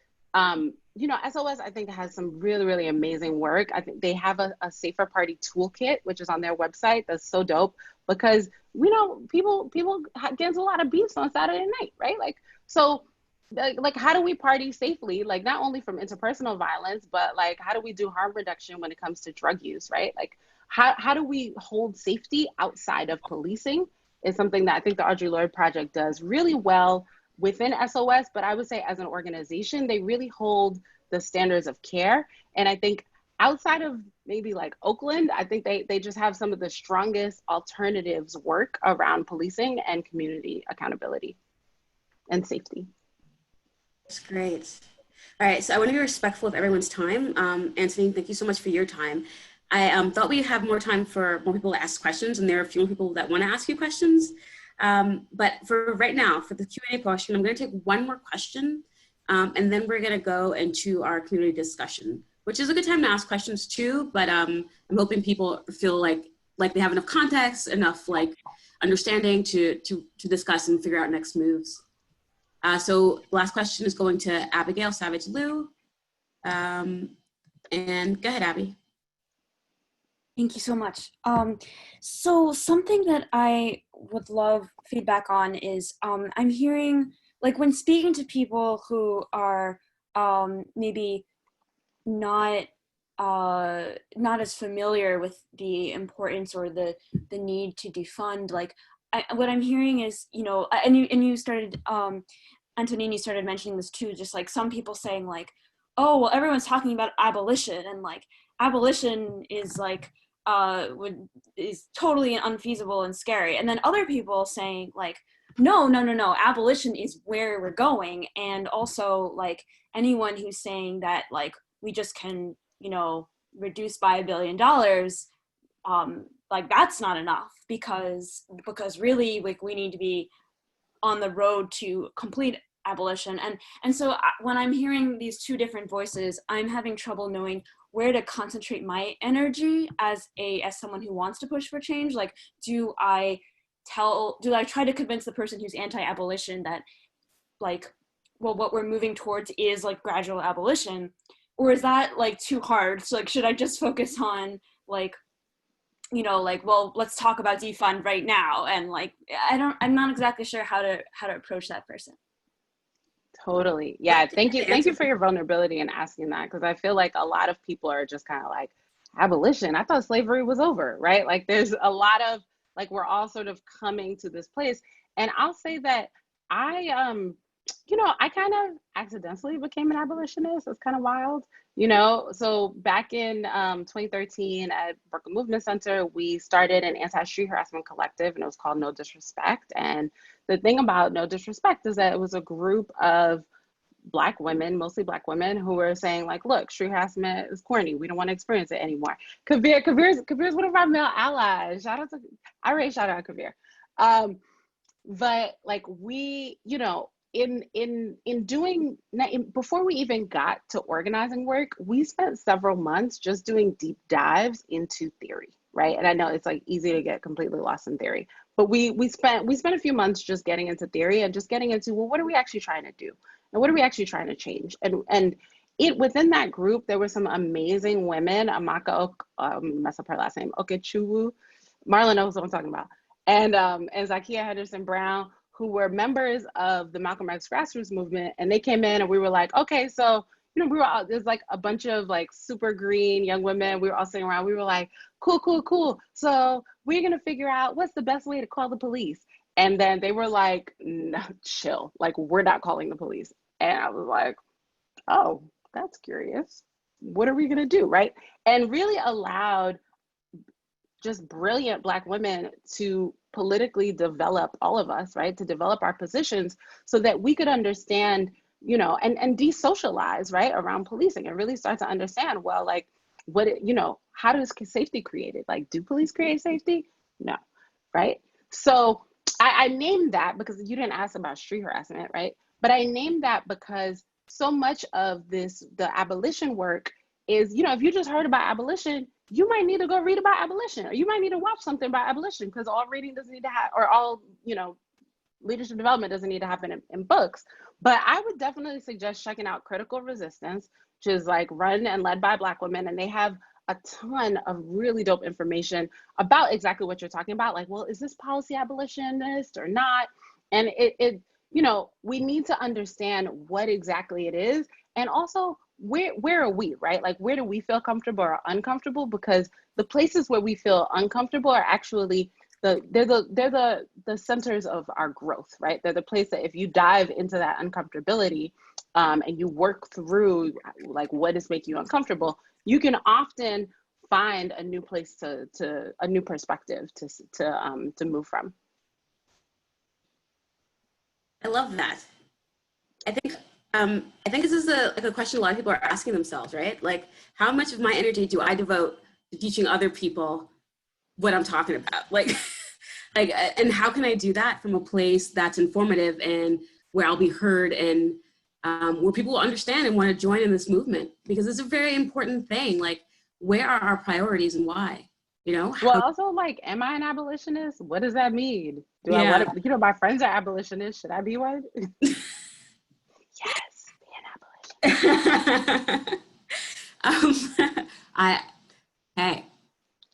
SOS, I think, has some really, really amazing work. I think they have a Safer Party toolkit, which is on their website. That's so dope because we know people get into a lot of beefs on Saturday night, right? Like, so like how do we party safely, like not only from interpersonal violence, but like how do we do harm reduction when it comes to drug use, right? Like how do we hold safety outside of policing is something that I think the Audre Lorde Project does really well within SOS, but I would say as an organization, they really hold the standards of care. And I think outside of maybe like Oakland, I think they just have some of the strongest alternatives work around policing and community accountability and safety. That's great. All right, so I want to be respectful of everyone's time. Anthony, thank you so much for your time. I thought we'd have more time for more people to ask questions, and there are a few more people that want to ask you questions. But for right now, for the Q&A portion, I'm going to take one more question, and then we're going to go into our community discussion, which is a good time to ask questions too, but I'm hoping people feel like they have enough context, enough like understanding to discuss and figure out next moves. So last question is going to Abigail Savage-Liu. And go ahead, Abby. Thank you so much. So something that I would love feedback on is I'm hearing, like when speaking to people who are maybe not as familiar with the importance or the need to defund, like what I'm hearing is, and you started, Antonini started mentioning this too, just like some people saying like, oh, well, everyone's talking about abolition, and like abolition is like, is totally unfeasible and scary. And then other people saying like, no, abolition is where we're going. And also like anyone who's saying that like, we just can, reduce by $1 billion, like that's not enough because really like we need to be on the road to complete abolition. And so when I'm hearing these two different voices, I'm having trouble knowing where to concentrate my energy as someone who wants to push for change. Like, do I try to convince the person who's anti-abolition that like, well, what we're moving towards is like gradual abolition, or is that like too hard? So like, should I just focus on like, like, well, let's talk about defund right now? And like, I'm not exactly sure how to approach that person. Totally. Yeah. Thank you for your vulnerability in asking that, because I feel like a lot of people are just kind of like, abolition, I thought slavery was over, right? Like there's a lot of like, we're all sort of coming to this place. And I'll say that I kind of accidentally became an abolitionist. It's kind of wild, So back in 2013 at Brooklyn Movement Center, we started an anti-street harassment collective, and it was called No Disrespect. And the thing about No Disrespect is that it was a group of Black women, mostly Black women, who were saying like, look, street harassment is corny. We don't want to experience it anymore. Kavir's one of our male allies. Shout out Kavir. But like we, before we even got to organizing work, we spent several months just doing deep dives into theory, right? And I know it's like easy to get completely lost in theory, but we spent a few months just getting into theory and just getting into, well, what are we actually trying to do? And what are we actually trying to change? And within that group, there were some amazing women, Amaka, mess up her last name, Okechukwu, Marlon knows what I'm talking about, and Zakiya Henderson Brown, who were members of the Malcolm X grassroots movement. And they came in and we were like, okay, so, we were all, there's like a bunch of like super green young women. We were all sitting around. We were like, cool. So we're going to figure out what's the best way to call the police. And then they were like, no, chill, like, we're not calling the police. And I was like, oh, that's curious. What are we gonna do, right? And really allowed just brilliant Black women to politically develop all of us, right? To develop our positions so that we could understand, you know, and de-socialize, right, around policing and really start to understand, well, like, you know, how does safety created? Like, do police create safety? No, right? So I named that because you didn't ask about street harassment, right? But I named that because so much of this, the abolition work is, you know, if you just heard about abolition, you might need to go read about abolition, or you might need to watch something about abolition, because all reading doesn't need to have, or all, you know, leadership development doesn't need to happen in books. But I would definitely suggest checking out Critical Resistance, which is like run and led by Black women. And they have a ton of really dope information about exactly what you're talking about. Like, well, is this policy abolitionist or not? And it you know, we need to understand what exactly it is. And also, where are we, right? Like, where do we feel comfortable or uncomfortable? Because the places where we feel uncomfortable are actually they're the centers of our growth, right? They're the place that if you dive into that uncomfortability and you work through like what is making you uncomfortable, you can often find a new place to a new perspective to move from. I love that. I think this is a question a lot of people are asking themselves, right? Like, how much of my energy do I devote to teaching other people what I'm talking about? Like, and how can I do that from a place that's informative and where I'll be heard and where people will understand and want to join in this movement? Because it's a very important thing. Like, where are our priorities and why? You know? Well, also, like, am I an abolitionist? What does that mean? Do I want to, you know, my friends are abolitionists. Should I be one? Yes, be an abolitionist. Hey,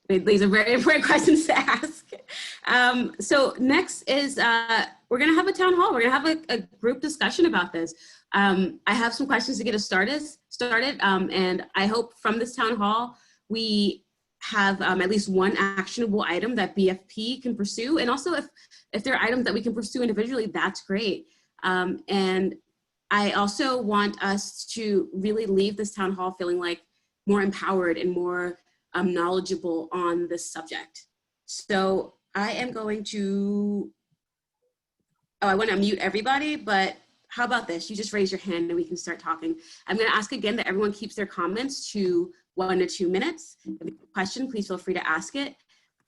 these are very important questions to ask. So next is, we're gonna have a town hall. We're gonna have a group discussion about this. I have some questions to get us started, and I hope from this town hall, we have at least one actionable item that BFP can pursue. And also if there are items that we can pursue individually, that's great. And I also want us to really leave this town hall feeling like more empowered and more knowledgeable on this subject. So I am going to, I want to mute everybody, but how about this? You just raise your hand and we can start talking. I'm going to ask again that everyone keeps their comments to 1 to 2 minutes. If you have a question, please feel free to ask it.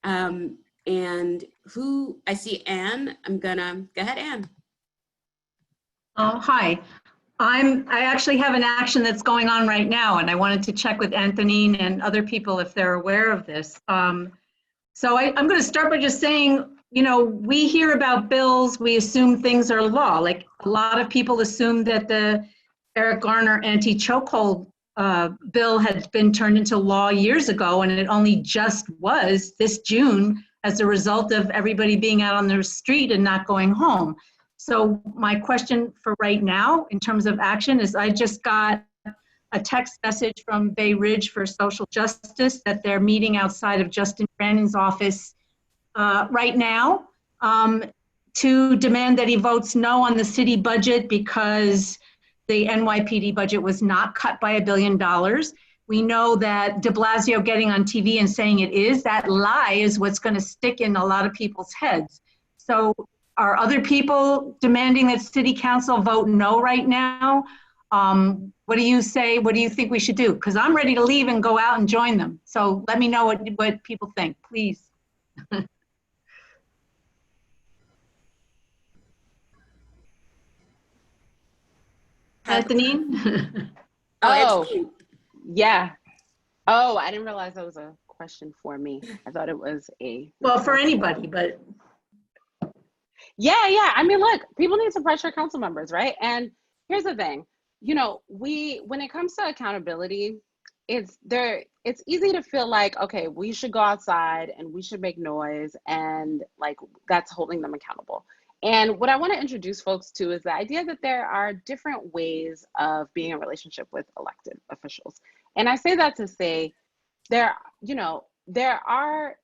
And I see Anne. I'm gonna, go ahead, Anne. Hi. I actually have an action that's going on right now, and I wanted to check with Anthony and other people if they're aware of this. So I'm going to start by just saying, you know, we hear about bills, we assume things are law. Like, a lot of people assume that the Eric Garner anti-chokehold bill had been turned into law years ago, and it only just was this June as a result of everybody being out on the street and not going home. So my question for right now in terms of action is, I just got a text message from Bay Ridge for Social Justice that they're meeting outside of Justin Brannon's office right now to demand that he votes no on the city budget because the NYPD budget was not cut by $1 billion. We know that de Blasio getting on TV and saying it is, that lie is what's going to stick in a lot of people's heads. So are other people demanding that city council vote no right now? What do you say? What do you think we should do? Because I'm ready to leave and go out and join them. So let me know what people think, please. Anthony? Oh, yeah. Oh, I didn't realize that was a question for me. I thought it was a... Well, for anybody, but... Yeah. I mean, look, people need to pressure council members, right? And here's the thing, you know, when it comes to accountability, it's easy to feel like, okay, we should go outside and we should make noise, and like that's holding them accountable. And what I want to introduce folks to is the idea that there are different ways of being in relationship with elected officials. And I say that to say there are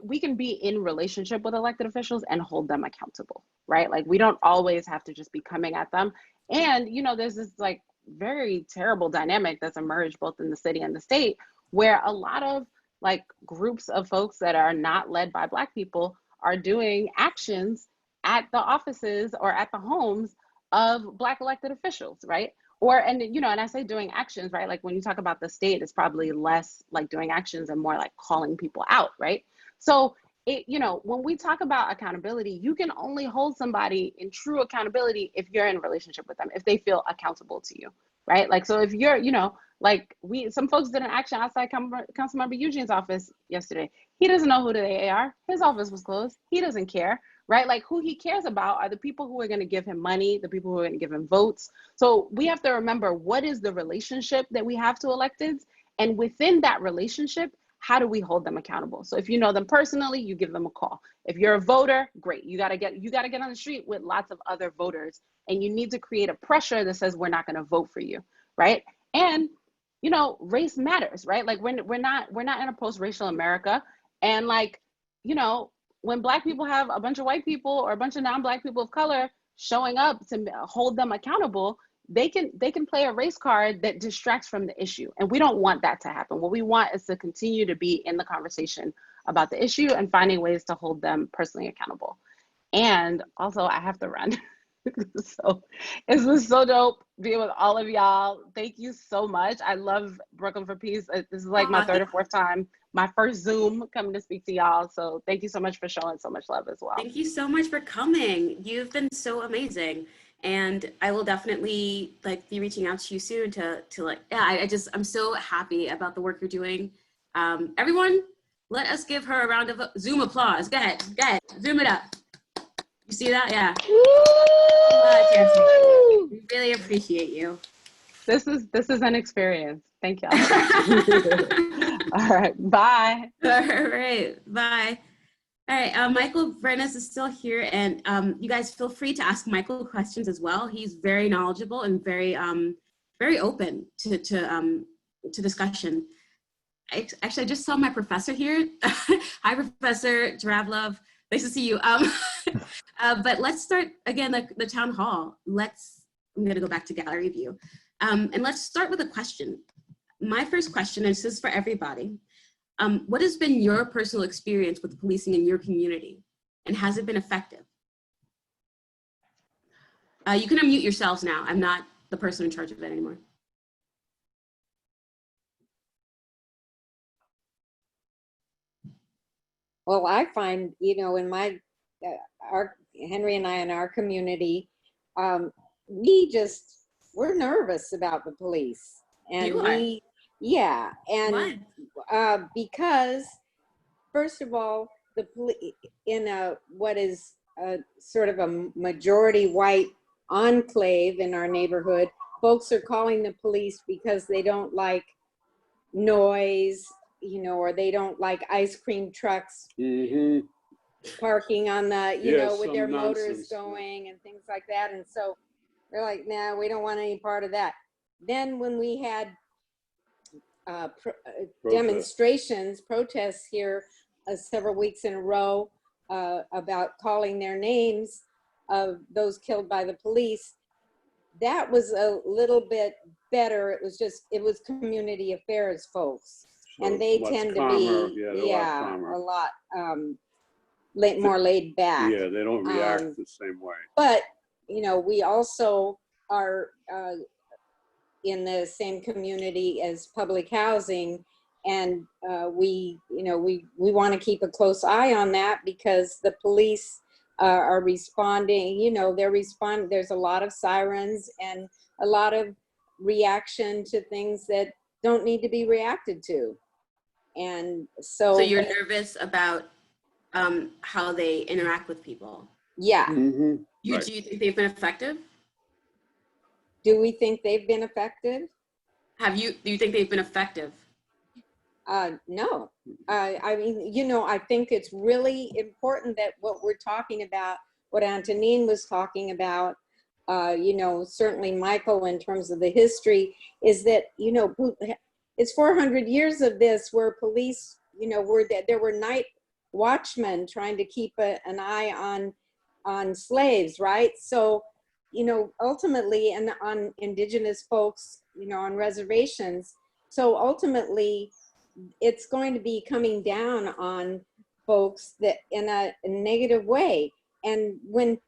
we can be in relationship with elected officials and hold them accountable, right? Like we don't always have to just be coming at them. And, you know, there's this like very terrible dynamic that's emerged both in the city and the state, where a lot of like groups of folks that are not led by Black people are doing actions at the offices or at the homes of Black elected officials, right? Or, and you know, and I say doing actions, right? Like when you talk about the state, it's probably less like doing actions and more like calling people out, right? So it, you know, when we talk about accountability, you can only hold somebody in true accountability if you're in a relationship with them, if they feel accountable to you, right? Like, so if you're, you know, like some folks did an action outside Councilmember Eugene's office yesterday. He doesn't know who they are. His office was closed. He doesn't care, right? Like who he cares about are the people who are going to give him money, the people who are going to give him votes. So we have to remember, what is the relationship that we have to electeds? And within that relationship, how do we hold them accountable? So if you know them personally, you give them a call. If you're a voter, great. You gotta get on the street with lots of other voters, and you need to create a pressure that says we're not gonna vote for you, right? And you know, race matters, right? Like we're not in a post-racial America, and like, you know, when Black people have a bunch of white people or a bunch of non-Black people of color showing up to hold them accountable, they can play a race card that distracts from the issue. And we don't want that to happen. What we want is to continue to be in the conversation about the issue and finding ways to hold them personally accountable. And also I have to run. So this was so dope being with all of y'all. Thank you so much. I love Brooklyn for Peace. This is like my third or fourth time, my first Zoom coming to speak to y'all. So thank you so much for showing so much love as well. Thank you so much for coming. You've been so amazing. And I will definitely like be reaching out to you soon to like, yeah, I'm so happy about the work you're doing. Everyone, let us give her a round of Zoom applause. Go ahead, zoom it up. You see that? Yeah. We really appreciate you. This is an experience. Thank y'all. All right, bye. All right, bye. All right, Michael Brenes is still here, and you guys feel free to ask Michael questions as well. He's very knowledgeable and very open to discussion. Actually, I just saw my professor here. Hi, Professor Dravlov. Nice to see you. But let's start again the town hall. I'm gonna go back to gallery view, and let's start with a question. My first question, and this is for everybody. What has been your personal experience with policing in your community, and has it been effective? You can unmute yourselves now. I'm not the person in charge of it anymore. Well, I find, you know, in my, Henry and I in our community, we're nervous about the police. And yeah, and because first of all, the police in what is sort of a majority white enclave in our neighborhood, folks are calling the police because they don't like noise, you know, or they don't like ice cream trucks parking on the, you know, with their motors going and things like that. And so they're like, nah, we don't want any part of that. Then when we had protests here several weeks in a row about calling their names of those killed by the police, that was a little bit better. It was community affairs folks, so and they tend to be a lot more laid back. Yeah, they don't react the same way. But you know, we also are in the same community as public housing, and we want to keep a close eye on that because the police are responding. You know, there's a lot of sirens and a lot of reaction to things that don't need to be reacted to. And so you're nervous about how they interact with people. Yeah. Mm-hmm. Do you think they've been effective? Do we think they've been effective? Do you think they've been effective? No. I mean, you know, I think it's really important that what we're talking about, what Antonine was talking about, you know, certainly Michael in terms of the history, is that, you know, it's 400 years of this where police, you know, there were night watchmen trying to keep an eye on slaves, right? So, you know, ultimately, and on indigenous folks, you know, on reservations. So ultimately, it's going to be coming down on folks that in a negative way. And when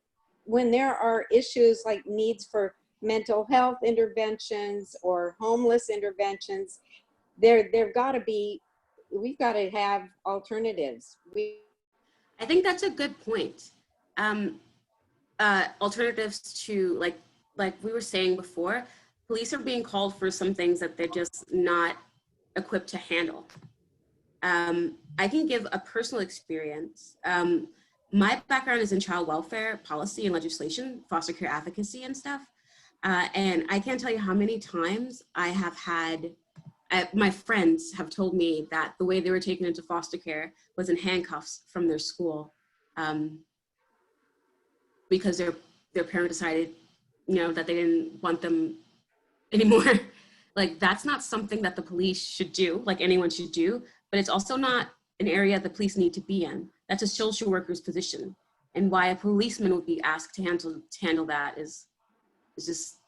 there are issues like needs for mental health interventions or homeless interventions, there've got to be, we've got to have alternatives. I think that's a good point. Alternatives to, like we were saying before, police are being called for some things that they're just not equipped to handle. I can give a personal experience. My background is in child welfare policy and legislation, foster care advocacy and stuff. And I can't tell you how many times I have had, my friends have told me that the way they were taken into foster care was in handcuffs from their school, because their parent decided, you know, that they didn't want them anymore. Like, that's not something that the police should do, like anyone should do, but it's also not an area the police need to be in. That's a social worker's position. And why a policeman would be asked to handle that is just,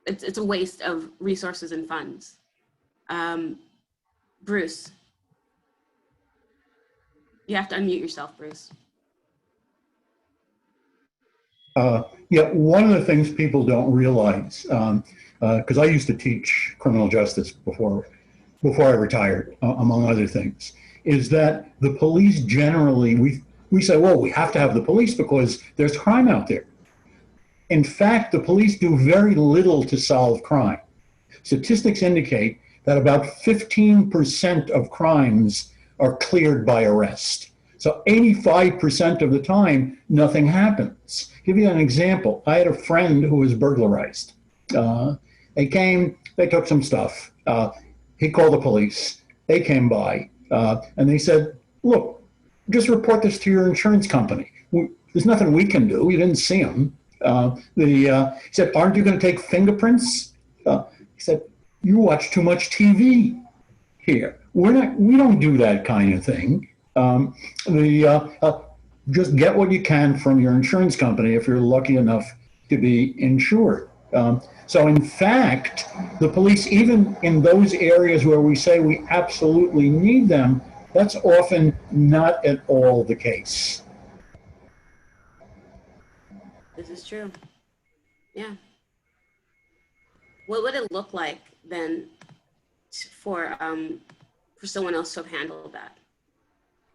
it's a waste of resources and funds. Bruce. You have to unmute yourself, Bruce. Yeah, one of the things people don't realize, because I used to teach criminal justice before I retired, among other things, is that the police generally, we say, well, we have to have the police because there's crime out there. In fact, the police do very little to solve crime. Statistics indicate that about 15% of crimes are cleared by arrest. So 85% of the time, nothing happens. Give you an example. I had a friend who was burglarized. They came, they took some stuff. He called the police. They came by and they said, look, just report this to your insurance company. There's nothing we can do. We didn't see him. He said, aren't you going to take fingerprints? He said, you watch too much TV here. We don't do that kind of thing. Just get what you can from your insurance company if you're lucky enough to be insured. So in fact, the police, even in those areas where we say we absolutely need them, that's often not at all the case. This is true. Yeah. What would it look like then for someone else to have handled that?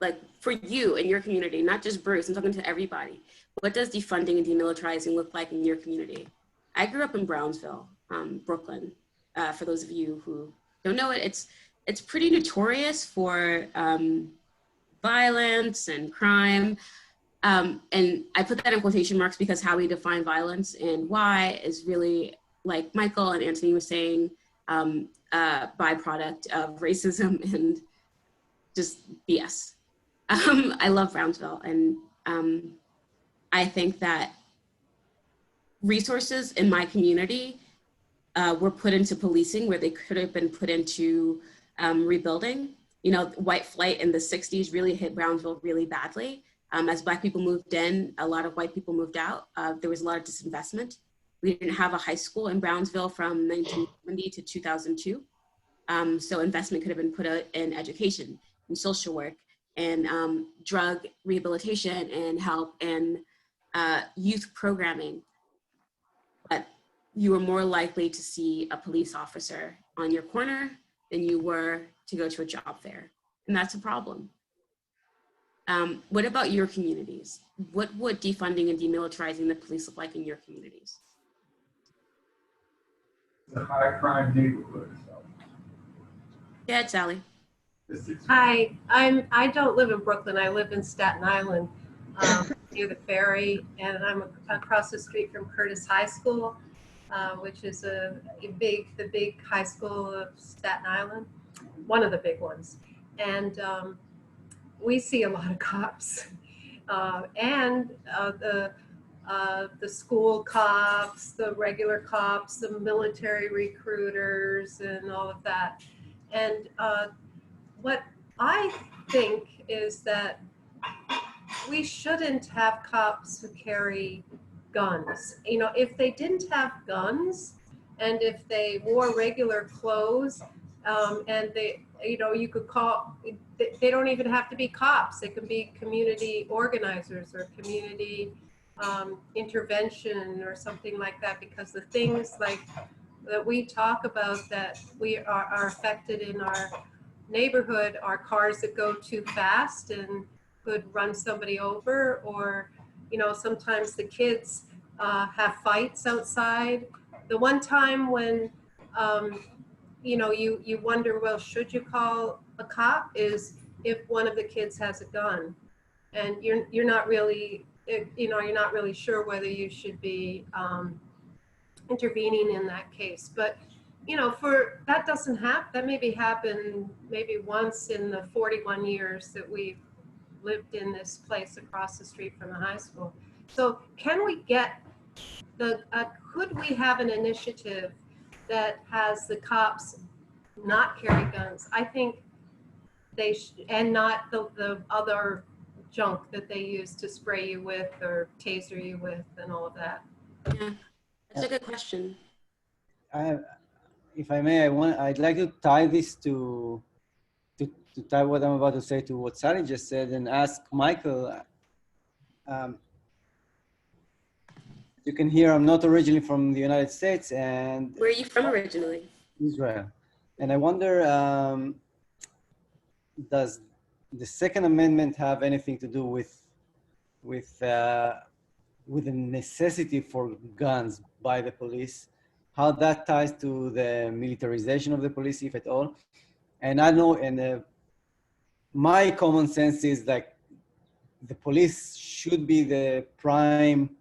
Like, for you in your community, not just Bruce, I'm talking to everybody. What does defunding and demilitarizing look like in your community? I grew up in Brownsville, Brooklyn. For those of you who don't know it, it's pretty notorious for violence and crime. And I put that in quotation marks because how we define violence and why is really, like Michael and Anthony was saying, a byproduct of racism and just BS. I love Brownsville, and I think that resources in my community were put into policing where they could have been put into rebuilding. You know, white flight in the 60s really hit Brownsville really badly. As Black people moved in, a lot of white people moved out. There was a lot of disinvestment. We didn't have a high school in Brownsville from 1970 to 2002. So investment could have been put out in education and social work and drug rehabilitation and help and youth programming. But you were more likely to see a police officer on your corner than you were to go to a job fair. And that's a problem. What about your communities? What would defunding and demilitarizing the police look like in your communities? The high crime neighborhood. Yeah, Sally. Hi, I don't live in Brooklyn. I live in Staten Island, near the ferry, and I'm across the street from Curtis High School, which is the big high school of Staten Island, one of the big ones. And we see a lot of cops, and the school cops, the regular cops, the military recruiters, and all of that. And what I think is that we shouldn't have cops who carry guns. You know, if they didn't have guns and if they wore regular clothes, and they, you know, you could call, they don't even have to be cops. They can be community organizers or community intervention or something like that, because the things like that we talk about that we are affected in our neighborhood are cars that go too fast and could run somebody over, or, you know, sometimes the kids have fights outside. The one time when, you know, you wonder, well, should you call a cop, is if one of the kids has a gun and you're not really, you know, you're not really sure whether you should be intervening in that case. But, you know, for that doesn't happen, that maybe happened maybe once in the 41 years that we've lived in this place across the street from the high school. So can we get the, could we have an initiative that has the cops not carry guns? I think they and not the other junk that they use to spray you with or taser you with and all of that. Yeah, that's a good question. If I may, I'd like to tie this to tie what I'm about to say to what Sally just said and ask Michael. You can hear I'm not originally from the United States, and Where are you from originally? Israel. And I wonder, does the Second Amendment have anything to do with the necessity for guns by the police? How that ties to the militarization of the police, if at all? And I know, and my common sense is like the police should be the prime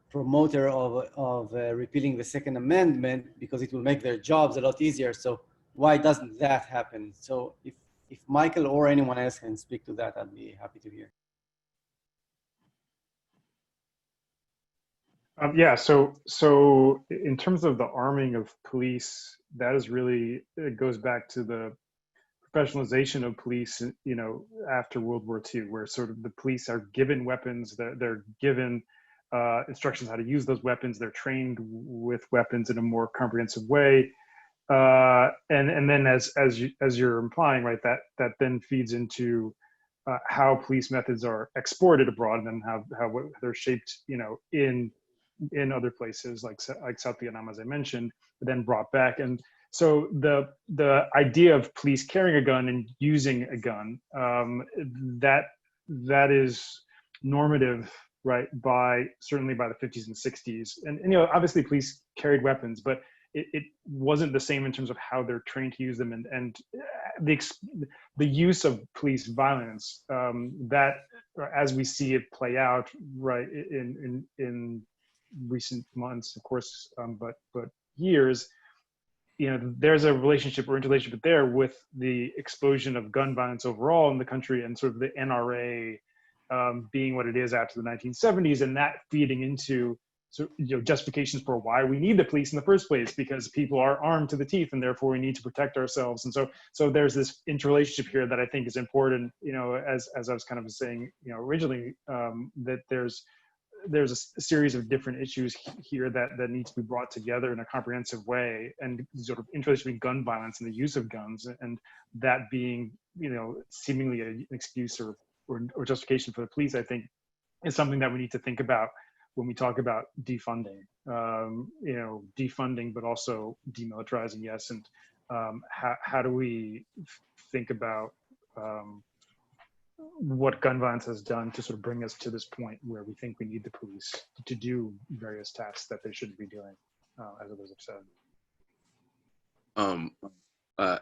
promoter of repealing the Second Amendment, because it will make their jobs a lot easier. So why doesn't that happen? So if Michael or anyone else can speak to that, I'd be happy to hear. Yeah, so in terms of the arming of police, that is really, it goes back to the professionalization of police, you know, after World War II, where sort of the police are given weapons, they're given instructions how to use those weapons, they're trained with weapons in a more comprehensive way, and then as you're implying, right, that then feeds into how police methods are exported abroad, and then how they're shaped, you know, in other places like South Vietnam, as I mentioned, but then brought back. And so the idea of police carrying a gun and using a gun, that is normative, right, certainly by the 50s and 60s. And you know, obviously police carried weapons, but it wasn't the same in terms of how they're trained to use them, and the use of police violence, that, as we see it play out, right, in recent months, of course, but years, you know, there's a relationship or interrelationship there with the explosion of gun violence overall in the country, and sort of the NRA being what it is after the 1970s, and that feeding into, so, you know, justifications for why we need the police in the first place, because people are armed to the teeth and therefore we need to protect ourselves. And so there's this interrelationship here that I think is important, you know, as I was kind of saying, you know, originally, that there's a series of different issues here that needs to be brought together in a comprehensive way, and sort of interrelation between gun violence and the use of guns, and that being, you know, seemingly an excuse or justification for the police, I think, is something that we need to think about when we talk about defunding, you know, defunding, but also demilitarizing, yes. And how do we think about what gun violence has done to sort of bring us to this point where we think we need the police to do various tasks that they shouldn't be doing, as others have said.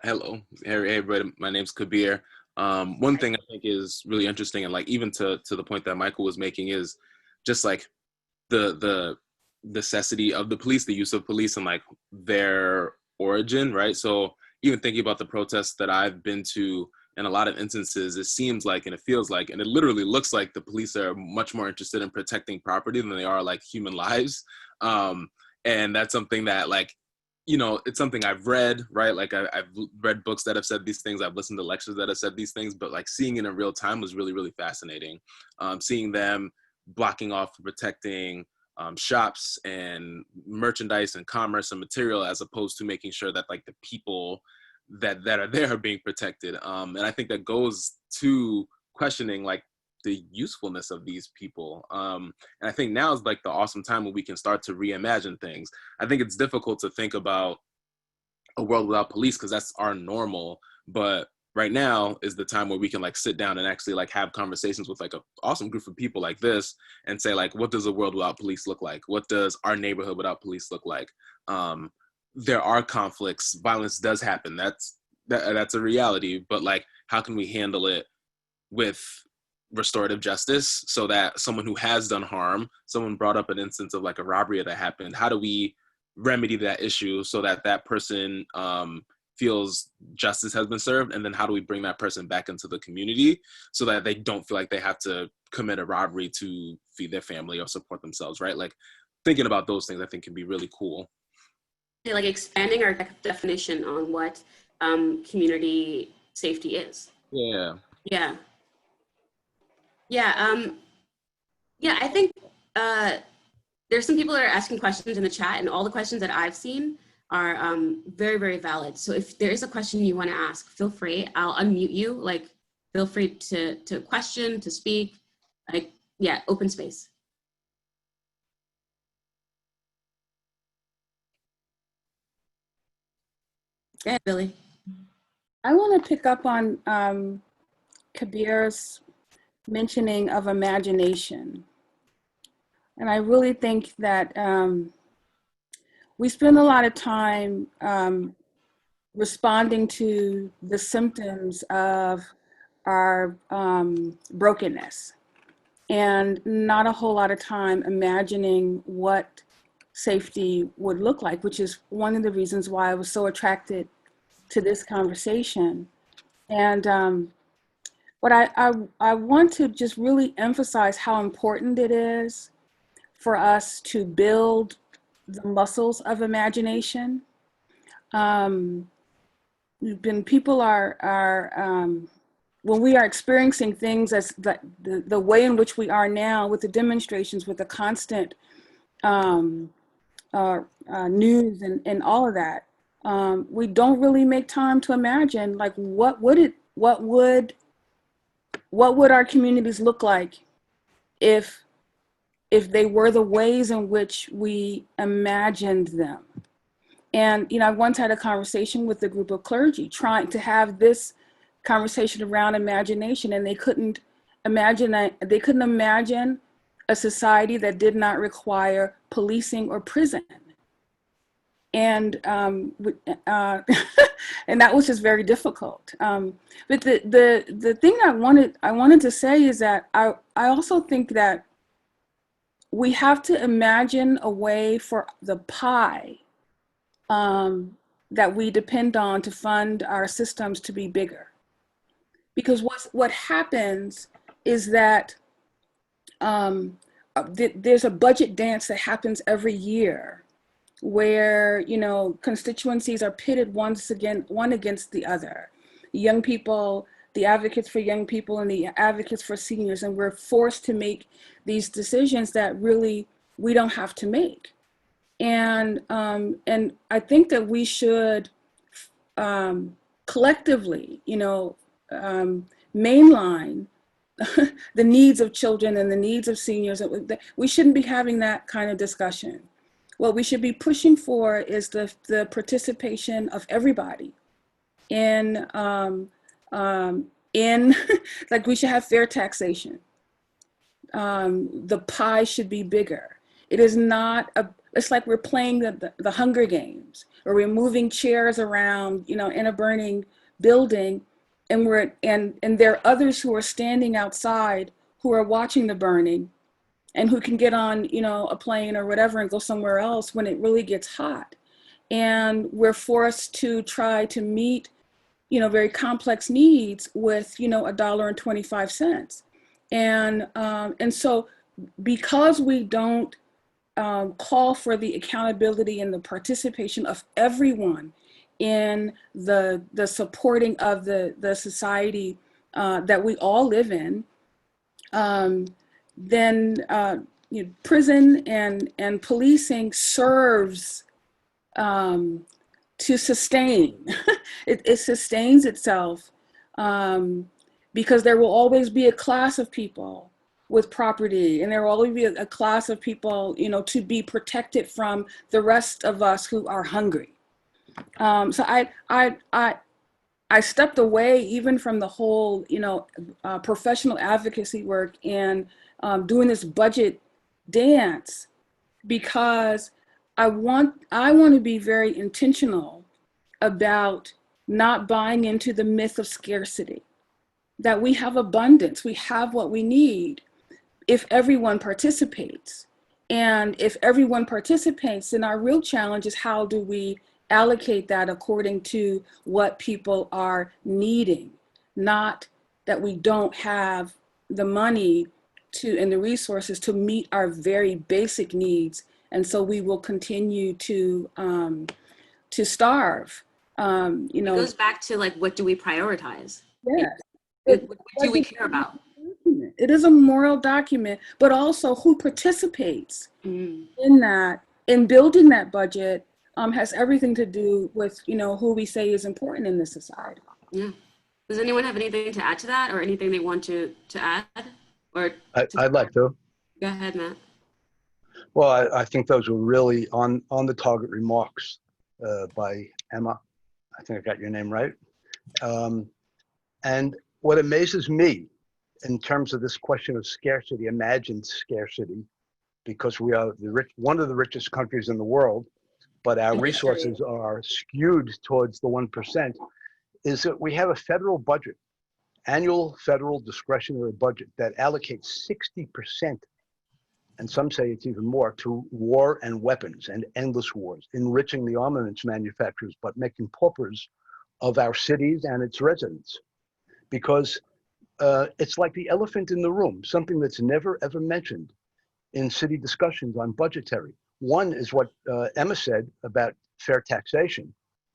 Hello, hey everybody, my name's Kabir. One thing I think is really interesting, and like even to the point that Michael was making, is just like the necessity of the police, the use of police, and like their origin, right? So even thinking about the protests that I've been to, in a lot of instances, it seems like, and it feels like, and it literally looks like the police are much more interested in protecting property than they are like human lives. And that's something that, like, you know, it's something I've read, right? Like I've read books that have said these things. I've listened to lectures that have said these things, but like seeing it in real time was really, really fascinating. Seeing them blocking off and protecting shops and merchandise and commerce and material, as opposed to making sure that like the people that are there are being protected. And I think that goes to questioning like the usefulness of these people. And I think now is like the awesome time when we can start to reimagine things. I think it's difficult to think about a world without police because that's our normal, but right now is the time where we can like sit down and actually like have conversations with like an awesome group of people like this and say like, what does a world without police look like? What does our neighborhood without police look like? There are conflicts, violence does happen. That's a reality, but like, how can we handle it with restorative justice so that someone who has done harm, someone brought up an instance of like a robbery that happened, how do we remedy that issue so that that person feels justice has been served? And then how do we bring that person back into the community so that they don't feel like they have to commit a robbery to feed their family or support themselves, right? Like thinking about those things I think can be really cool. Like expanding our definition on what community safety is. Yeah. Yeah. Yeah. Yeah, I think there's some people that are asking questions in the chat, and all the questions that I've seen are very, very valid. So if there is a question you want to ask, feel free. I'll unmute you. Like, feel free to question, to speak. Like, yeah, open space. Go ahead, Billy. I want to pick up on Kabir's mentioning of imagination. And I really think that we spend a lot of time responding to the symptoms of our brokenness and not a whole lot of time imagining what safety would look like, which is one of the reasons why I was so attracted to this conversation. And but I want to just really emphasize how important it is for us to build the muscles of imagination. When people when we are experiencing things as the way in which we are now with the demonstrations, with the constant news and all of that, we don't really make time to imagine like what would our communities look like if they were the ways in which we imagined them. And, you know, I once had a conversation with a group of clergy trying to have this conversation around imagination, and they couldn't imagine a society that did not require policing or prison. And and that was just very difficult. But the thing I wanted to say is that I also think that we have to imagine a way for the pie that we depend on to fund our systems to be bigger. Because what happens is that there's a budget dance that happens every year where, you know, constituencies are pitted one against the other. Young people, the advocates for young people and the advocates for seniors, and we're forced to make these decisions that really we don't have to make. And I think that we should collectively, you know, mainline the needs of children and the needs of seniors. We shouldn't be having that kind of discussion. What we should be pushing for is the participation of everybody in like we should have fair taxation. The pie should be bigger. It is not it's like we're playing the Hunger Games, or we're moving chairs around, you know, in a burning building, and there are others who are standing outside who are watching the burning and who can get on, you know, a plane or whatever and go somewhere else when it really gets hot. And we're forced to try to meet, you know, very complex needs with, you know, $1.25. And so because we don't call for the accountability and the participation of everyone in the supporting of the society that we all live in, then prison and policing serves to sustain. It sustains itself because there will always be a class of people with property, and there will always be a class of people, to be protected from the rest of us who are hungry. So I stepped away even from the whole, professional advocacy work and doing this budget dance, because I want to be very intentional about not buying into the myth of scarcity, that we have abundance, we have what we need if everyone participates. And if everyone participates, then our real challenge is how do we allocate that according to what people are needing, not that we don't have the money and the resources to meet our very basic needs. And so we will continue to starve. It goes back to like, what do we prioritize? Yes. What do we care about? It is a moral document, but also who participates in that, in building that budget, has everything to do with, who we say is important in this society. Yeah. Does anyone have anything to add to that, or anything they want to add? Or I'd like to. Go ahead, Matt. Well, I think those were really on the target remarks by Emma. I think I got your name right. And what amazes me in terms of this question of scarcity, imagined scarcity, because we are one of the richest countries in the world, but our resources are skewed towards the 1%, is that we have a federal budget, annual federal discretionary budget that allocates 60%, and some say it's even more, to war and weapons and endless wars, enriching the armaments manufacturers, but making paupers of our cities and its residents. Because it's like the elephant in the room, something that's never ever mentioned in city discussions on budgetary. One is what Emma said about fair taxation,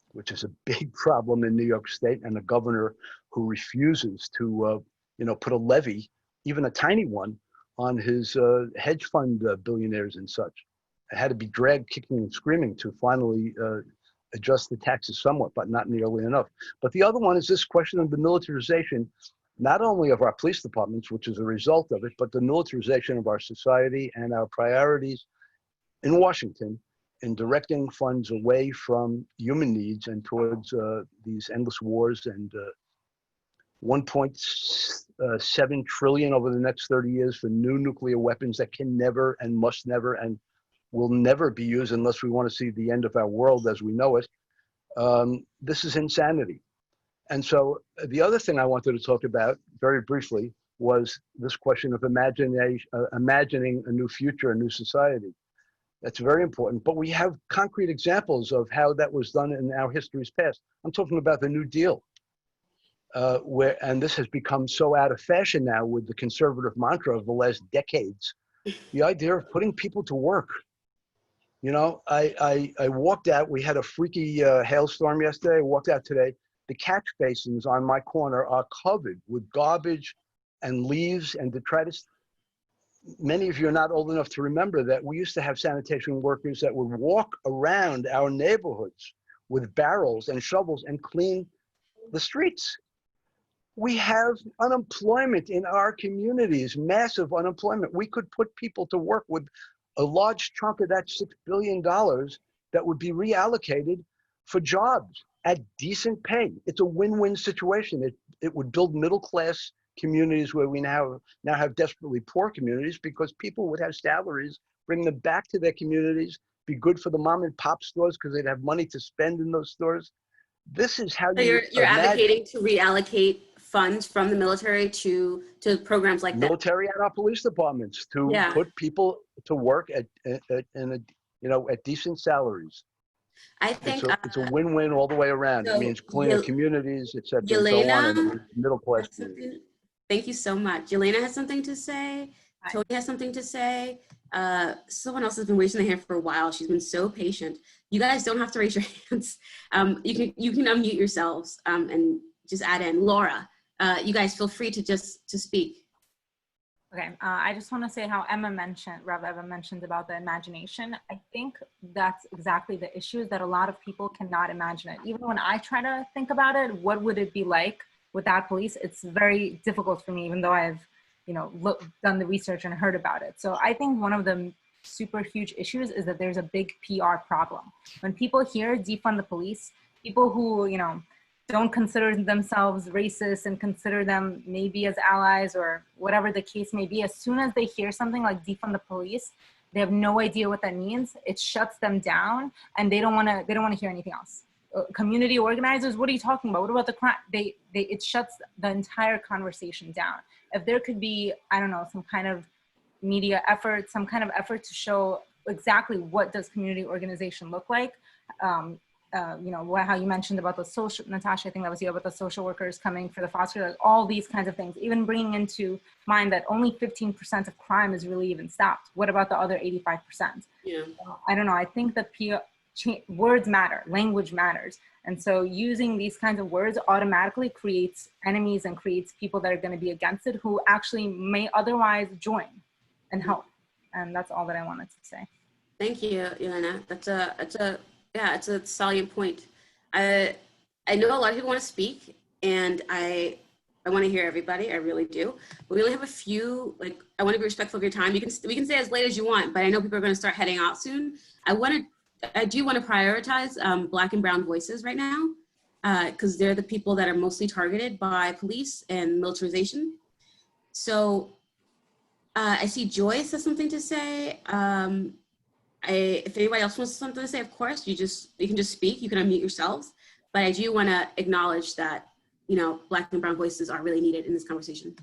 which is a big problem in New York State, and a governor who refuses to put a levy, even a tiny one, on his hedge fund billionaires and such. It had to be dragged kicking and screaming to finally adjust the taxes somewhat, but not nearly enough. But the other one is this question of the militarization, not only of our police departments, which is a result of it, but the militarization of our society and our priorities in Washington in directing funds away from human needs and towards these endless wars, and 1.7 trillion over the next 30 years for new nuclear weapons that can never and must never and will never be used unless we want to see the end of our world as we know it. This is insanity. And so the other thing I wanted to talk about very briefly was this question of imagining a new future, a new society. That's very important, but we have concrete examples of how that was done in our history's past. I'm talking about the New Deal, and this has become so out of fashion now with the conservative mantra of the last decades, the idea of putting people to work. I walked out, we had a freaky hailstorm yesterday, I walked out today. The catch basins on my corner are covered with garbage and leaves and detritus. Many of you are not old enough to remember that we used to have sanitation workers that would walk around our neighborhoods with barrels and shovels and clean the streets. We have unemployment in our communities, massive unemployment. We could put people to work with a large chunk of that $6 billion that would be reallocated for jobs at decent pay. It's a win-win situation. It would build middle-class communities where we now have desperately poor communities, because people would have salaries, bring them back to their communities, be good for the mom and pop stores because they'd have money to spend in those stores. This is how you're advocating to reallocate funds from the military to programs like military and our police departments to put people to work at decent salaries. I think it's a win-win all the way around. So it means cleaner communities, et cetera, and so on, and middle class communities. Thank you so much. Yelena has something to say. Tony has something to say. Someone else has been raising their hand for a while. She's been so patient. You guys don't have to raise your hands. You can unmute yourselves and just add in. Laura, you guys feel free to speak. Okay, I just want to say how Rev Emma mentioned about the imagination. I think that's exactly the issue, is that a lot of people cannot imagine it. Even when I try to think about it, what would it be like without police? It's very difficult for me, even though I've, done the research and heard about it. So I think one of the super huge issues is that there's a big PR problem. When people hear defund the police, people who, don't consider themselves racist and consider them maybe as allies or whatever the case may be, as soon as they hear something like defund the police, they have no idea what that means. It shuts them down, and they don't want to hear anything else. Community organizers, what are you talking about? What about the crime? It shuts the entire conversation down. If there could be, I don't know, some kind of media effort, some kind of effort to show exactly what does community organization look like. How you mentioned about the social, Natasha, I think that was you, about the social workers coming for the foster, like all these kinds of things, even bringing into mind that only 15% of crime is really even stopped. What about the other 85%? Yeah. I don't know. I think that words matter, language matters. And so using these kinds of words automatically creates enemies and creates people that are going to be against it, who actually may otherwise join and help. And that's all that I wanted to say. Thank you, Elena. It's a salient point. I know a lot of people want to speak, and I want to hear everybody. I really do. But we only have a few. I want to be respectful of your time. We can stay as late as you want, but I know people are going to start heading out soon. I do want to prioritize Black and brown voices right now, because they're the people that are mostly targeted by police and militarization. So I see Joyce has something to say. If anybody else wants something to say, of course, you can just speak. You can unmute yourselves. But I do want to acknowledge that, Black and brown voices are really needed in this conversation.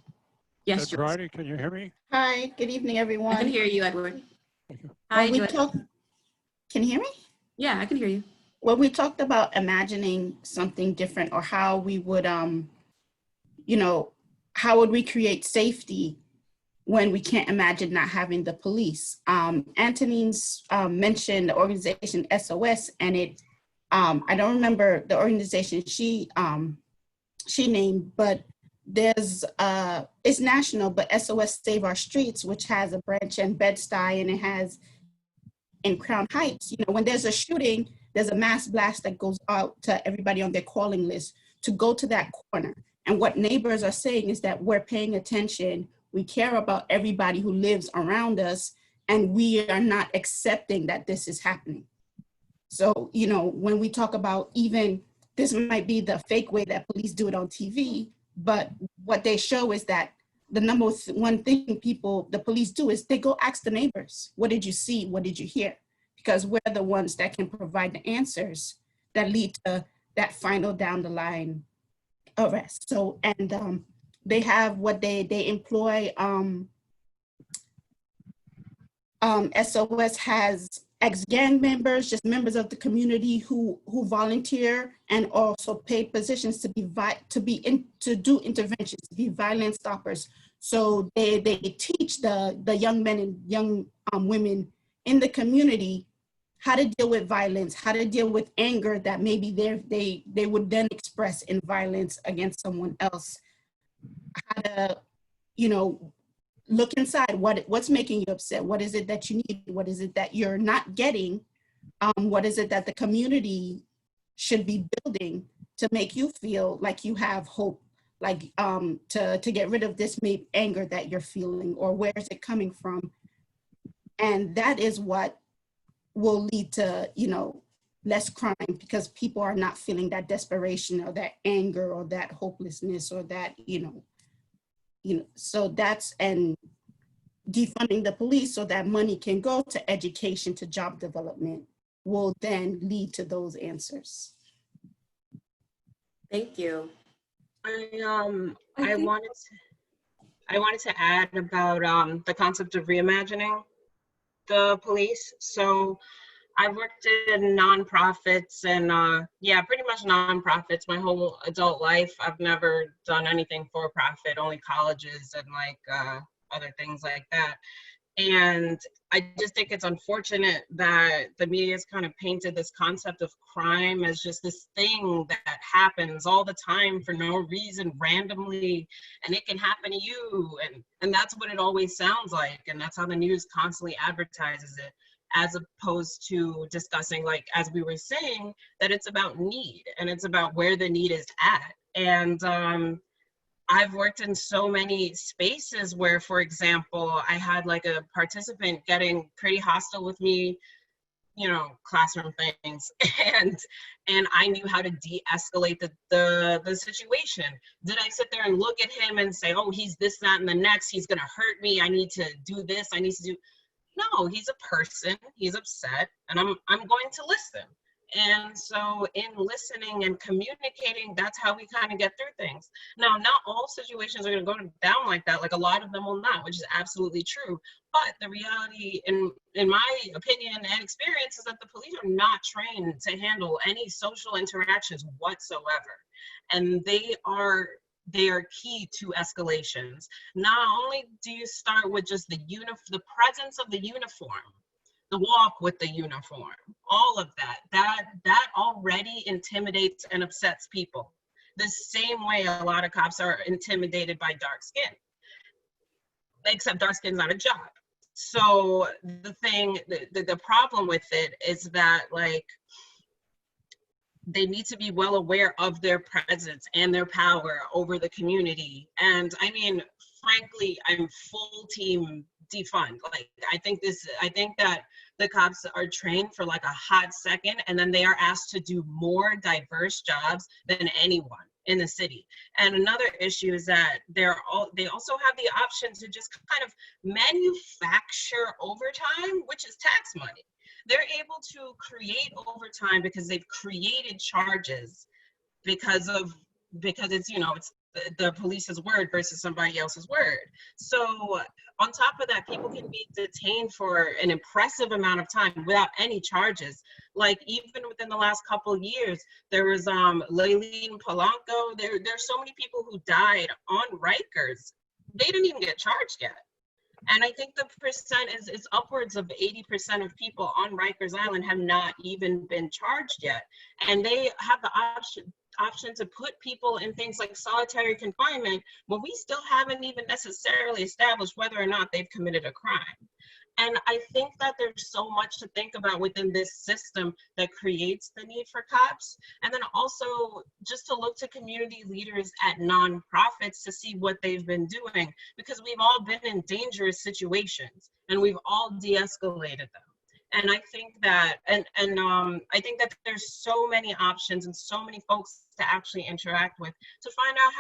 Yes, Joyce. Friday, can you hear me? Hi, good evening, everyone. I can hear you, Edward. Thank you. Hi, Joyce. Can you hear me? Yeah, I can hear you. When we talked about imagining something different, or how we would, how would we create safety when we can't imagine not having the police? Antonine's mentioned the organization SOS, and I don't remember the organization she named, but there's it's national, but SOS Save Our Streets, which has a branch in Bed-Stuy, and it has in Crown Heights. When there's a shooting, there's a mass blast that goes out to everybody on their calling list to go to that corner. And what neighbors are saying is that we're paying attention. We care about everybody who lives around us, and we are not accepting that this is happening. So, when we talk about, even this might be the fake way that police do it on TV, but what they show is that the number one thing the police do is they go ask the neighbors, what did you see? What did you hear? Because we're the ones that can provide the answers that lead to that final down the line arrest. So, and they have what they employ, SOS has ex-gang members, just members of the community who volunteer and also paid positions to do interventions, to be violence stoppers. So they teach the young men and young women in the community how to deal with violence, how to deal with anger that maybe they would then express in violence against someone else, how to, look inside, what's making you upset? What is it that you need? What is it that you're not getting? What is it that the community should be building to make you feel like you have hope, like to get rid of this anger that you're feeling, or where is it coming from? And that is what will lead to, less crime, because people are not feeling that desperation or that anger or that hopelessness or that, so that's, and defunding the police so that money can go to education, to job development, will then lead to those answers. Thank you. I wanted to add about the concept of reimagining the police. So I've worked in nonprofits and pretty much nonprofits my whole adult life. I've never done anything for profit, only colleges and other things like that. And I just think it's unfortunate that the media has kind of painted this concept of crime as just this thing that happens all the time for no reason, randomly, and it can happen to you. And that's what it always sounds like. And that's how the news constantly advertises it, as opposed to discussing, like, as we were saying, that it's about need and it's about where the need is at. And I've worked in so many spaces where, for example, I had like a participant getting pretty hostile with me, you know, classroom things, and I knew how to de-escalate the situation. Did I sit there and look at him and say, oh, he's this, that, and the next, he's gonna hurt me, I need to do this, I need to do? No, he's a person, he's upset, and I'm going to listen. And so in listening and communicating, that's how we kind of get through things. Now, not all situations are going to go down like that. Like, a lot of them will not, which is absolutely true. But the reality, in my opinion and experience, is that the police are not trained to handle any social interactions whatsoever. And they are key to escalations. Not only do you start with just the presence of the uniform, the walk with the uniform, all of that already intimidates and upsets people. The same way a lot of cops are intimidated by dark skin, except dark skin's not a job. So the problem with it is that, like, they need to be well aware of their presence and their power over the community. And I mean, frankly, I'm full team defund. Like, I think that the cops are trained for like a hot second, and then they are asked to do more diverse jobs than anyone in the city. And another issue is that they also have the option to just kind of manufacture overtime, which is tax money. They're able to create overtime because they've created charges because it's, you know, it's the police's word versus somebody else's word. So on top of that, people can be detained for an impressive amount of time without any charges. Like, even within the last couple of years, there was Leilene Polanco. There's so many people who died on Rikers. They didn't even get charged yet. And I think the percent is upwards of 80% of people on Rikers Island have not even been charged yet. And they have the option to put people in things like solitary confinement when we still haven't even necessarily established whether or not they've committed a crime. And I think that there's so much to think about within this system that creates the need for cops. And then also just to look to community leaders at nonprofits to see what they've been doing, because we've all been in dangerous situations and we've all de-escalated them. And I think that, I think that there's so many options and so many folks to actually interact with to find out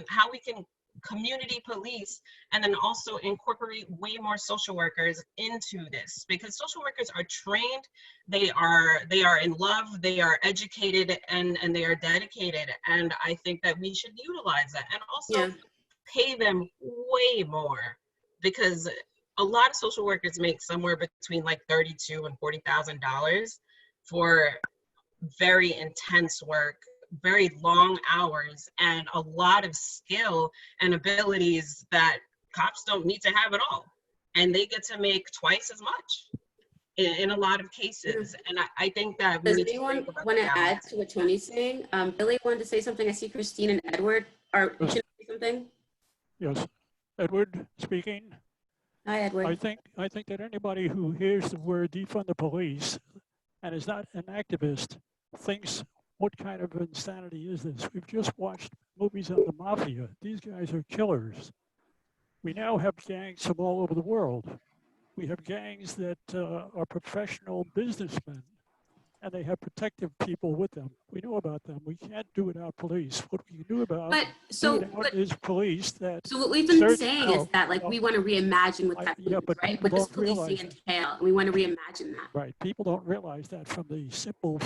how we can community police, and then also incorporate way more social workers into this, because social workers are trained, they are in love, they are educated, and they are dedicated. And I think that we should utilize that and also pay them way more, because a lot of social workers make somewhere between like $32,000 and $40,000 for very intense work, very long hours, and a lot of skill and abilities that cops don't need to have at all. And they get to make twice as much in a lot of cases. And I think that does anyone want to add to what Tony's saying? Billy wanted to say something. I see Christine and Edward are say something. Yes, Edward speaking. Hi, Edward. I think that anybody who hears the word defund the police and is not an activist thinks, what kind of insanity is this? We've just watched movies on the mafia. These guys are killers. We now have gangs from all over the world. We have gangs that are professional businessmen, and they have protective people with them. We know about them. We can't do without police. What we can do about is police that. So what we've been saying is that, like, we want to reimagine what that means, right? What does policing entail? And we want to reimagine that. Right. People don't realize that from the simple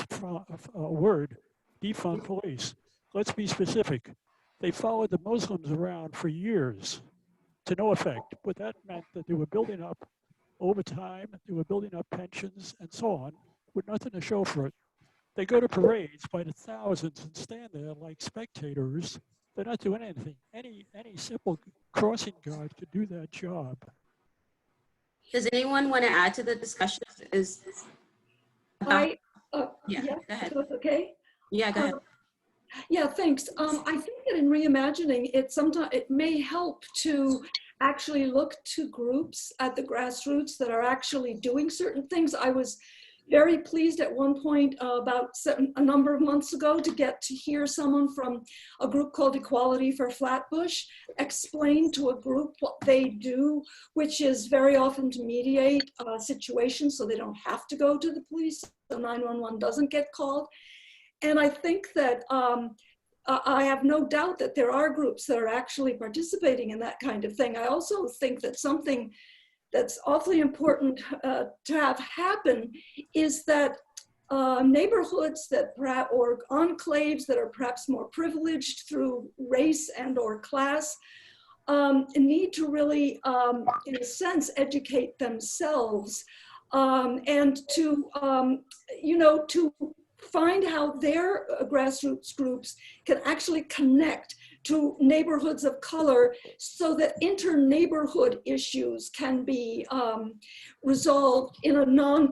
word, defund police. Let's be specific. They followed the Muslims around for years to no effect. But that meant that they were building up overtime, they were building up pensions and so on, with nothing to show for it. They go to parades by the thousands and stand there like spectators They're not doing anything. Any simple crossing guard could do that job. Does anyone want to add to the discussion? Is I, yeah, yeah, go ahead. that's okay. Yeah, go ahead. Yeah, thanks. I think that in reimagining, it may help to actually look to groups at the grassroots that are actually doing certain things. I was very pleased at one point a number of months ago to get to hear someone from a group called Equality for Flatbush explain to a group what they do, which is very often to mediate situations so they don't have to go to the police, so 911 doesn't get called. And I think that I have no doubt that there are groups that are actually participating in that kind of thing. I also think that something that's awfully important to have happen is that neighborhoods that or enclaves that are perhaps more privileged through race and or class need to really, in a sense, educate themselves and to, to find how their grassroots groups can actually connect to neighborhoods of color so that inter-neighborhood issues can be resolved in a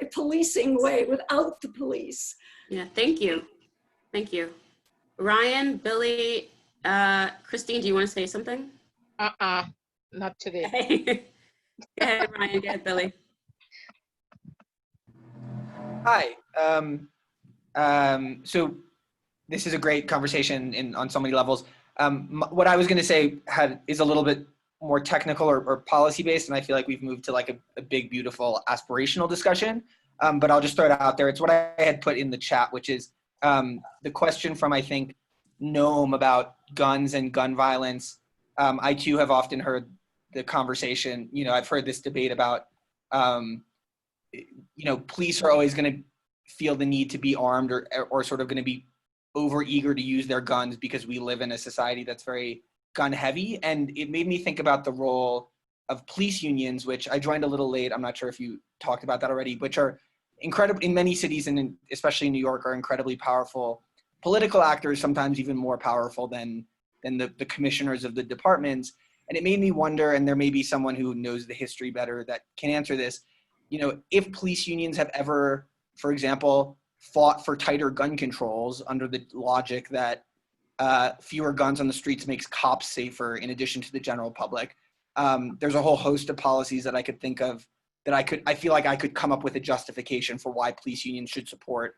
policing way without the police. Yeah, thank you. Thank you. Ryan, Billy, Christine, do you want to say something? Not today. Go ahead, Ryan, go ahead, Billy. Hi. So this is a great conversation on so many levels. What I was going to say is a little bit more technical or policy based, and I feel like we've moved to like a big, beautiful aspirational discussion. But I'll just throw it out there. It's what I had put in the chat, which is the question from, I think, Noam about guns and gun violence. I too have often heard the conversation. I've heard this debate about police are always going to feel the need to be armed or sort of going to be over eager to use their guns because we live in a society that's very gun heavy. And it made me think about the role of police unions, which I joined a little late. I'm not sure if you talked about that already, which are incredible in many cities and especially in New York are incredibly powerful political actors, sometimes even more powerful than the commissioners of the departments. And it made me wonder, and there may be someone who knows the history better that can answer this, if police unions have ever, for example, fought for tighter gun controls under the logic that fewer guns on the streets makes cops safer in addition to the general public. There's a whole host of policies that I could think of that I feel like I could come up with a justification for why police unions should support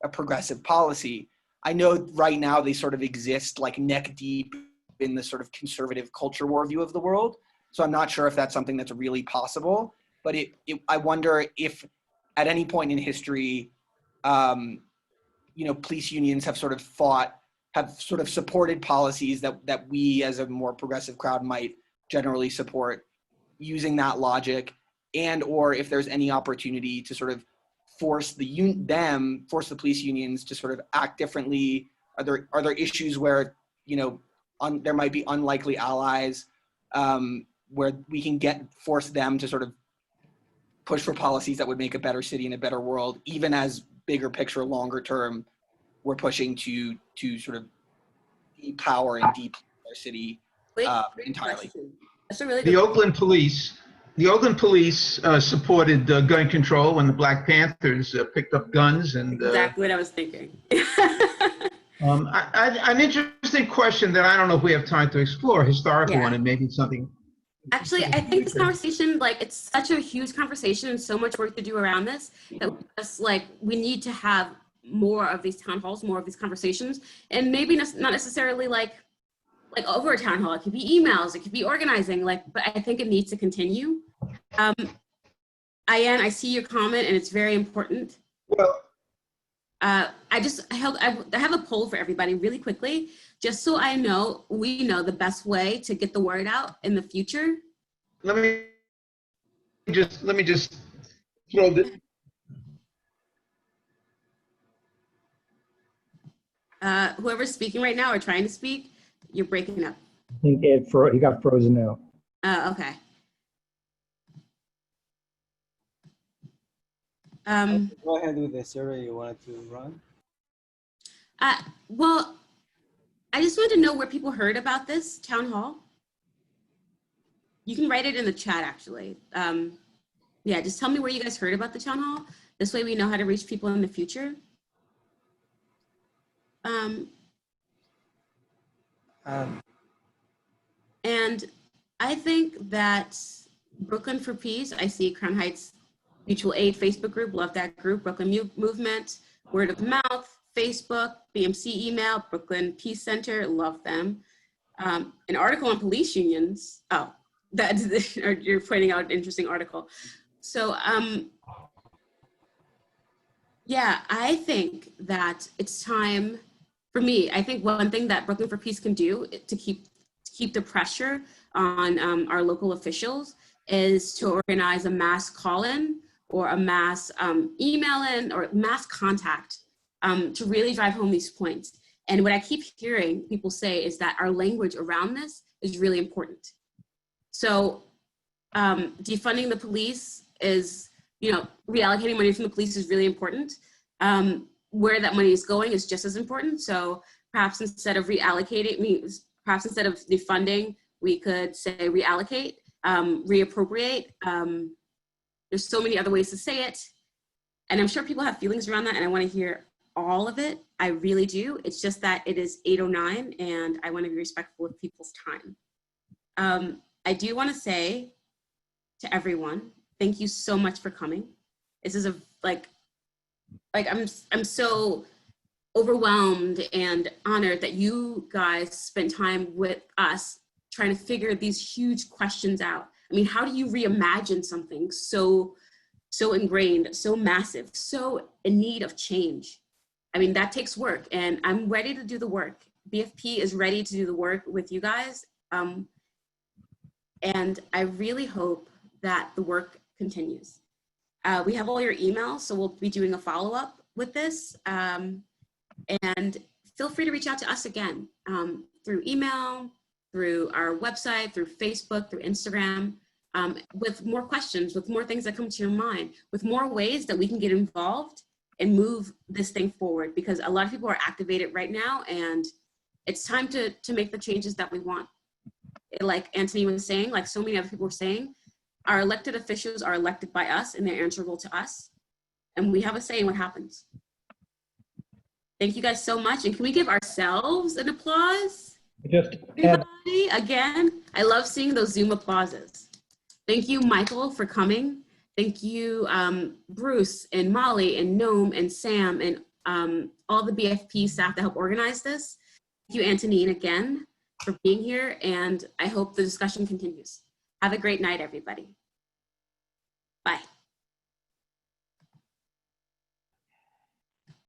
a progressive policy. I know right now they sort of exist like neck deep in the sort of conservative culture war view of the world. So I'm not sure if that's something that's really possible, but I wonder if at any point in history, police unions have sort of supported policies that we as a more progressive crowd might generally support using that logic, and or if there's any opportunity to sort of force the police unions to sort of act differently. Are there issues where there might be unlikely allies where we can force them to sort of push for policies that would make a better city and a better world, even as bigger picture, longer term, we're pushing to sort of depower and deep our city entirely. That's a really The Oakland police supported gun control when the Black Panthers picked up guns. And exactly what I was thinking. An interesting question that I don't know if we have time to explore, a historical one, and maybe something. Actually, I think this conversation, it's such a huge conversation and so much work to do around this that we need to have more of these town halls, more of these conversations, and maybe not necessarily like over a town hall. It could be emails, it could be organizing, but I think it needs to continue. Ayan, I see your comment and it's very important. Well, I have a poll for everybody really quickly, just so we know the best way to get the word out in the future. Let me just throw this. Whoever's speaking right now or trying to speak, you're breaking up. I think he got frozen out. Okay. Go ahead with the survey you wanted to run. Well, I just wanted to know where people heard about this town hall. You can write it in the chat, actually. Yeah, just tell me where you guys heard about the town hall. This way we know how to reach people in the future. And I think that Brooklyn for Peace, I see Crown Heights Mutual Aid Facebook group, love that group. Brooklyn Movement, word of mouth, Facebook, BMC email, Brooklyn Peace Center, love them. An article on police unions. Oh, that you're pointing out an interesting article. So yeah, I think that it's time for me. I think one thing that Brooklyn for Peace can do to keep the pressure on our local officials is to organize a mass call-in or a mass email-in or mass contact to really drive home these points. And what I keep hearing people say is that our language around this is really important. So defunding the police is, reallocating money from the police is really important. Where that money is going is just as important. So perhaps instead of reallocating, perhaps instead of defunding, we could say reallocate, reappropriate. There's so many other ways to say it. And I'm sure people have feelings around that and I want to hear all of it. I really do. It's just that it is 8:09 and I want to be respectful of people's time. I do want to say to everyone, thank you so much for coming. This is I'm so overwhelmed and honored that you guys spent time with us trying to figure these huge questions out. I mean, how do you reimagine something so ingrained, so massive, so in need of change? I mean, that takes work and I'm ready to do the work. BFP is ready to do the work with you guys. And I really hope that the work continues. We have all your emails, so we'll be doing a follow-up with this. And feel free to reach out to us again through email, through our website, through Facebook, through Instagram, with more questions, with more things that come to your mind, with more ways that we can get involved and move this thing forward, because a lot of people are activated right now and it's time to make the changes that we want. Like Anthony was saying, like so many other people were saying, our elected officials are elected by us and they're answerable to us. And we have a say in what happens. Thank you guys so much. And can we give ourselves an applause? Everybody, again, I love seeing those Zoom applauses. Thank you, Michael, for coming. Thank you, Bruce and Molly and Noam and Sam and all the BFP staff that helped organize this. Thank you, Antonine, again for being here. And I hope the discussion continues. Have a great night, everybody.